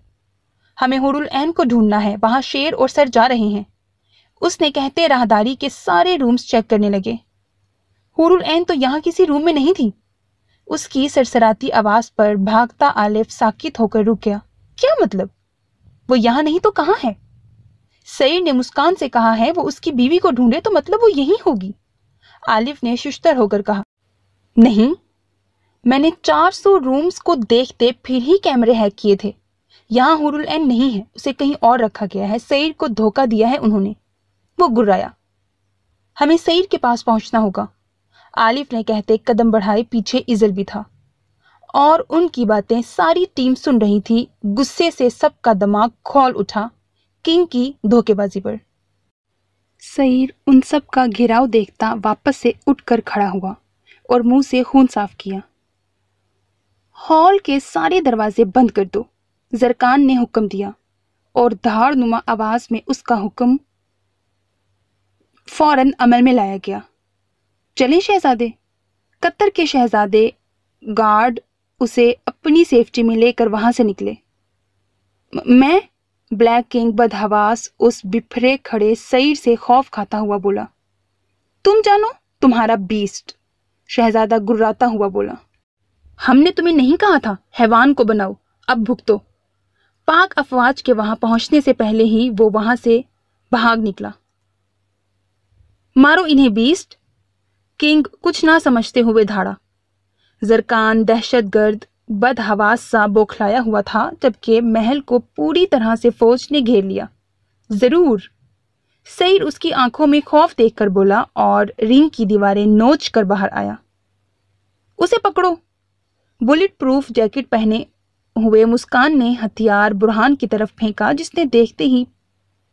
Speaker 1: ہمیں حور العین کو ڈھونڈنا ہے، وہاں شیر اور سر جا رہے ہیں، اس نے کہتے راہداری کے سارے رومز چیک کرنے لگے۔ حور العین تو یہاں کسی روم میں نہیں تھی۔ اس کی سرسراتی آواز پر بھاگتا عالف ساکت ہو کر رک گیا۔ کیا مطلب؟ وہ یہاں نہیں تو کہاں ہے؟ سعید نے مسکان سے کہا ہے وہ اس کی بیوی کو ڈھونڈے تو مطلب وہ یہیں ہوگی۔ عالف نے ششتر ہو کر کہا، نہیں، میں نے 400 رومز کو دیکھتے پھر ہی کیمرے ہیک کیے تھے، یہاں حور العین نہیں ہے، اسے کہیں اور رکھا گیا ہے، سعید کو دھوکہ دیا ہے انہوں نے۔ وہ گرایا۔ ہمیں سعید کے پاس پہنچنا ہوگا، عالف نے کہتے قدم بڑھائے، پیچھے ایزل بھی تھا اور ان کی باتیں ساری ٹیم سن رہی تھی۔ غصے سے سب کا دماغ کھول اٹھا کنگ کی دھوکے بازی پر۔ سعید ان سب کا گھیراؤ دیکھتا واپس سے اٹھ کر کھڑا ہوا اور منہ سے خون صاف کیا۔ ہال کے سارے دروازے بند کر دو، زرکان نے حکم دیا، اور دھاڑ نما آواز میں اس کا حکم فوراً عمل میں لایا گیا۔ چلیں شہزادے! قطر کے شہزادے گارڈ اسے اپنی سیفٹی میں لے کر وہاں سے نکلے۔ میں؟ بلیک کنگ بدحواس اس بپھرے کھڑے سعید سے خوف کھاتا ہوا بولا۔ تم جانو تمہارا بیسٹ! شہزادہ گراتا ہوا بولا۔ ہم نے تمہیں نہیں کہا تھا حیوان کو بناؤ، اب بھگتو۔ پاک افواج کے وہاں پہنچنے سے پہلے ہی وہ وہاں سے بھاگ نکلا۔ مارو انہیں بیسٹ! کنگ کچھ نہ سمجھتے ہوئے دھاڑا۔ زرکان دہشت گرد بدحواس سا بوکھلایا ہوا تھا، جبکہ محل کو پوری طرح سے فوج نے گھیر لیا۔ ضرور! سعید اس کی آنکھوں میں خوف دیکھ کر بولا اور رنگ کی دیواریں نوچ کر باہر آیا۔ اسے پکڑو! بلٹ پروف جیکٹ پہنے ہوئے مسکان نے ہتھیار برہان کی طرف پھینکا، جس نے دیکھتے ہی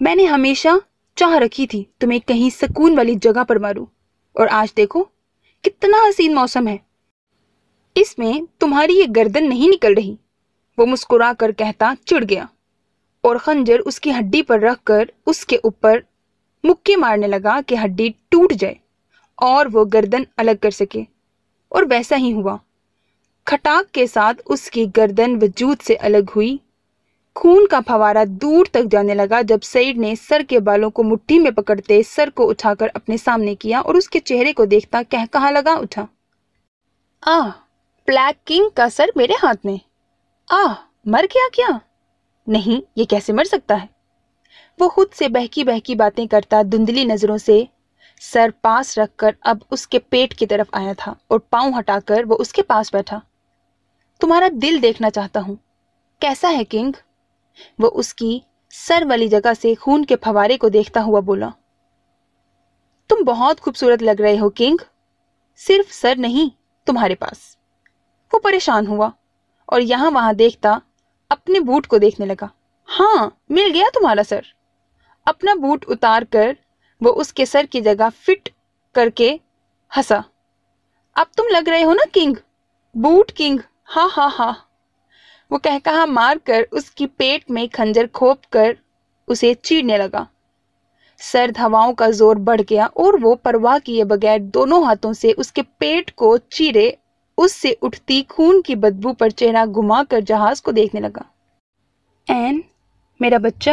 Speaker 1: میں نے ہمیشہ چاہ رکھی تھی تمہیں کہیں سکون والی جگہ پر ماروں، اور آج دیکھو کتنا حسین موسم ہے، اس میں تمہاری یہ گردن نہیں نکل رہی۔ وہ مسکرا کر کہتا چڑ گیا اور خنجر اس کی ہڈی پر رکھ کر اس کے اوپر مکے مارنے لگا کہ ہڈی ٹوٹ جائے اور وہ گردن الگ کر سکے، اور ویسا ہی ہوا۔ کھٹاک کے ساتھ اس کی گردن وجود سے الگ ہوئی۔ خون کا پھوارا دور تک جانے لگا جب سعید نے سر کے بالوں کو مٹھی میں پکڑتے سر کو اٹھا کر اپنے سامنے کیا اور اس کے چہرے کو دیکھتا کہا لگا اٹھا، آہ، بلیک کنگ کا سر میرے ہاتھ میں، آہ، مر گیا کیا؟ نہیں، یہ کیسے مر سکتا ہے؟ وہ خود سے بہکی بہکی باتیں کرتا دھندلی نظروں سے سر پاس رکھ کر اب اس کے پیٹ کی طرف آیا تھا اور پاؤں ہٹا کر وہ اس کے پاس بیٹھا۔ تمہارا دل دیکھنا چاہتا ہوں، کیسا ہے کنگ؟ وہ اس کی سر والی جگہ سے خون کے پھوارے کو دیکھتا ہوا بولا۔ تم بہت خوبصورت لگ رہے ہو کنگ، صرف سر نہیں تمہارے پاس۔ وہ پریشان ہوا اور یہاں وہاں دیکھتا اپنے بوٹ کو دیکھنے لگا۔ ہاں، مل گیا تمہارا سر۔ اپنا بوٹ اتار کر وہ اس کے سر کی جگہ فٹ کر کے ہنسا۔ اب تم لگ رہے ہو نا کنگ، بوٹ کنگ، ہاں ہاں ہاں۔ وہ کہا مار کر اس کی پیٹ میں خنجر کھوپ کر اسے چیرنے لگا۔ سرد ہواؤں کا زور بڑھ گیا اور وہ پرواہ کیے بغیر دونوں ہاتھوں سے اس کے پیٹ کو چیرے اس سے اٹھتی خون کی بدبو پر چہرہ گھما کر جہاز کو دیکھنے لگا۔ این، میرا بچہ،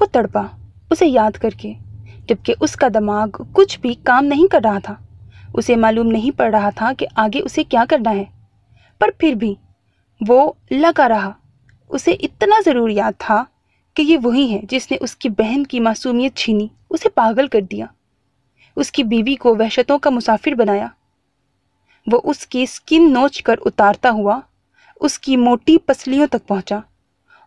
Speaker 1: وہ تڑپا اسے یاد کر کے، جبکہ اس کا دماغ کچھ بھی کام نہیں کر رہا تھا۔ اسے معلوم نہیں پڑ رہا تھا کہ آگے اسے کیا کرنا ہے، پر پھر بھی وہ لگا رہا۔ اسے اتنا ضرور یاد تھا کہ یہ وہی ہے جس نے اس کی بہن کی معصومیت چھینی، اسے پاگل کر دیا، اس کی بیوی کو وحشتوں کا مسافر بنایا۔ وہ اس کی سکن نوچ کر اتارتا ہوا اس کی موٹی پسلیوں تک پہنچا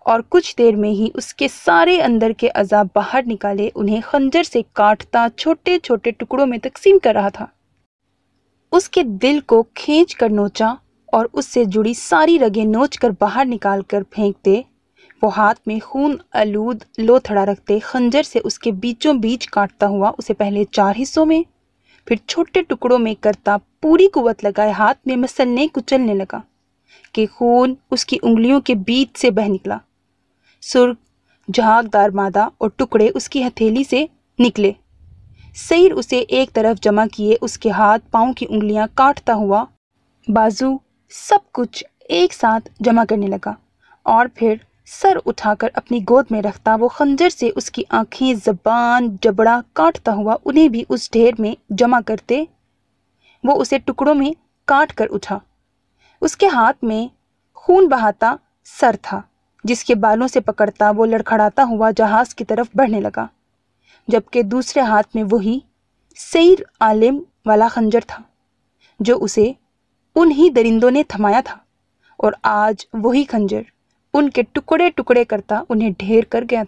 Speaker 1: اور کچھ دیر میں ہی اس کے سارے اندر کے عذاب باہر نکالے انہیں خنجر سے کاٹتا چھوٹے چھوٹے ٹکڑوں میں تقسیم کر رہا تھا۔ اس کے دل کو کھینچ کر نوچا اور اس سے جڑی ساری رگیں نوچ کر باہر نکال کر پھینکتے، وہ ہاتھ میں خون آلود لوتھڑا رکھتے خنجر سے اس کے بیچوں بیچ کاٹتا ہوا اسے پہلے 4 حصوں میں پھر چھوٹے ٹکڑوں میں کرتا پوری قوت لگائے ہاتھ میں مسلنے کچلنے لگا کہ خون اس کی انگلیوں کے بیچ سے بہہ نکلا۔ سرخ جھاگدار مادہ اور ٹکڑے اس کی ہتھیلی سے نکلے۔ سعید اسے ایک طرف جمع کیے اس کے ہاتھ پاؤں کی انگلیاں کاٹتا ہوا بازو سب کچھ ایک ساتھ جمع کرنے لگا اور پھر سر اٹھا کر اپنی گود میں رکھتا وہ خنجر سے اس کی آنکھیں، زبان، جبڑا کاٹتا ہوا انہیں بھی اس ڈھیر میں جمع کرتے وہ اسے ٹکڑوں میں کاٹ کر اٹھا۔ اس کے ہاتھ میں خون بہاتا سر تھا جس کے بالوں سے پکڑتا وہ لڑکھڑاتا ہوا جہاز کی طرف بڑھنے لگا، جبکہ دوسرے ہاتھ میں وہی سیر عالم والا خنجر تھا جو اسے انہی درندوں نے تھمایا تھا، اور آج وہی خنجر ان کے ٹکڑے ٹکڑے کرتا انہیں ڈھیر کر گیا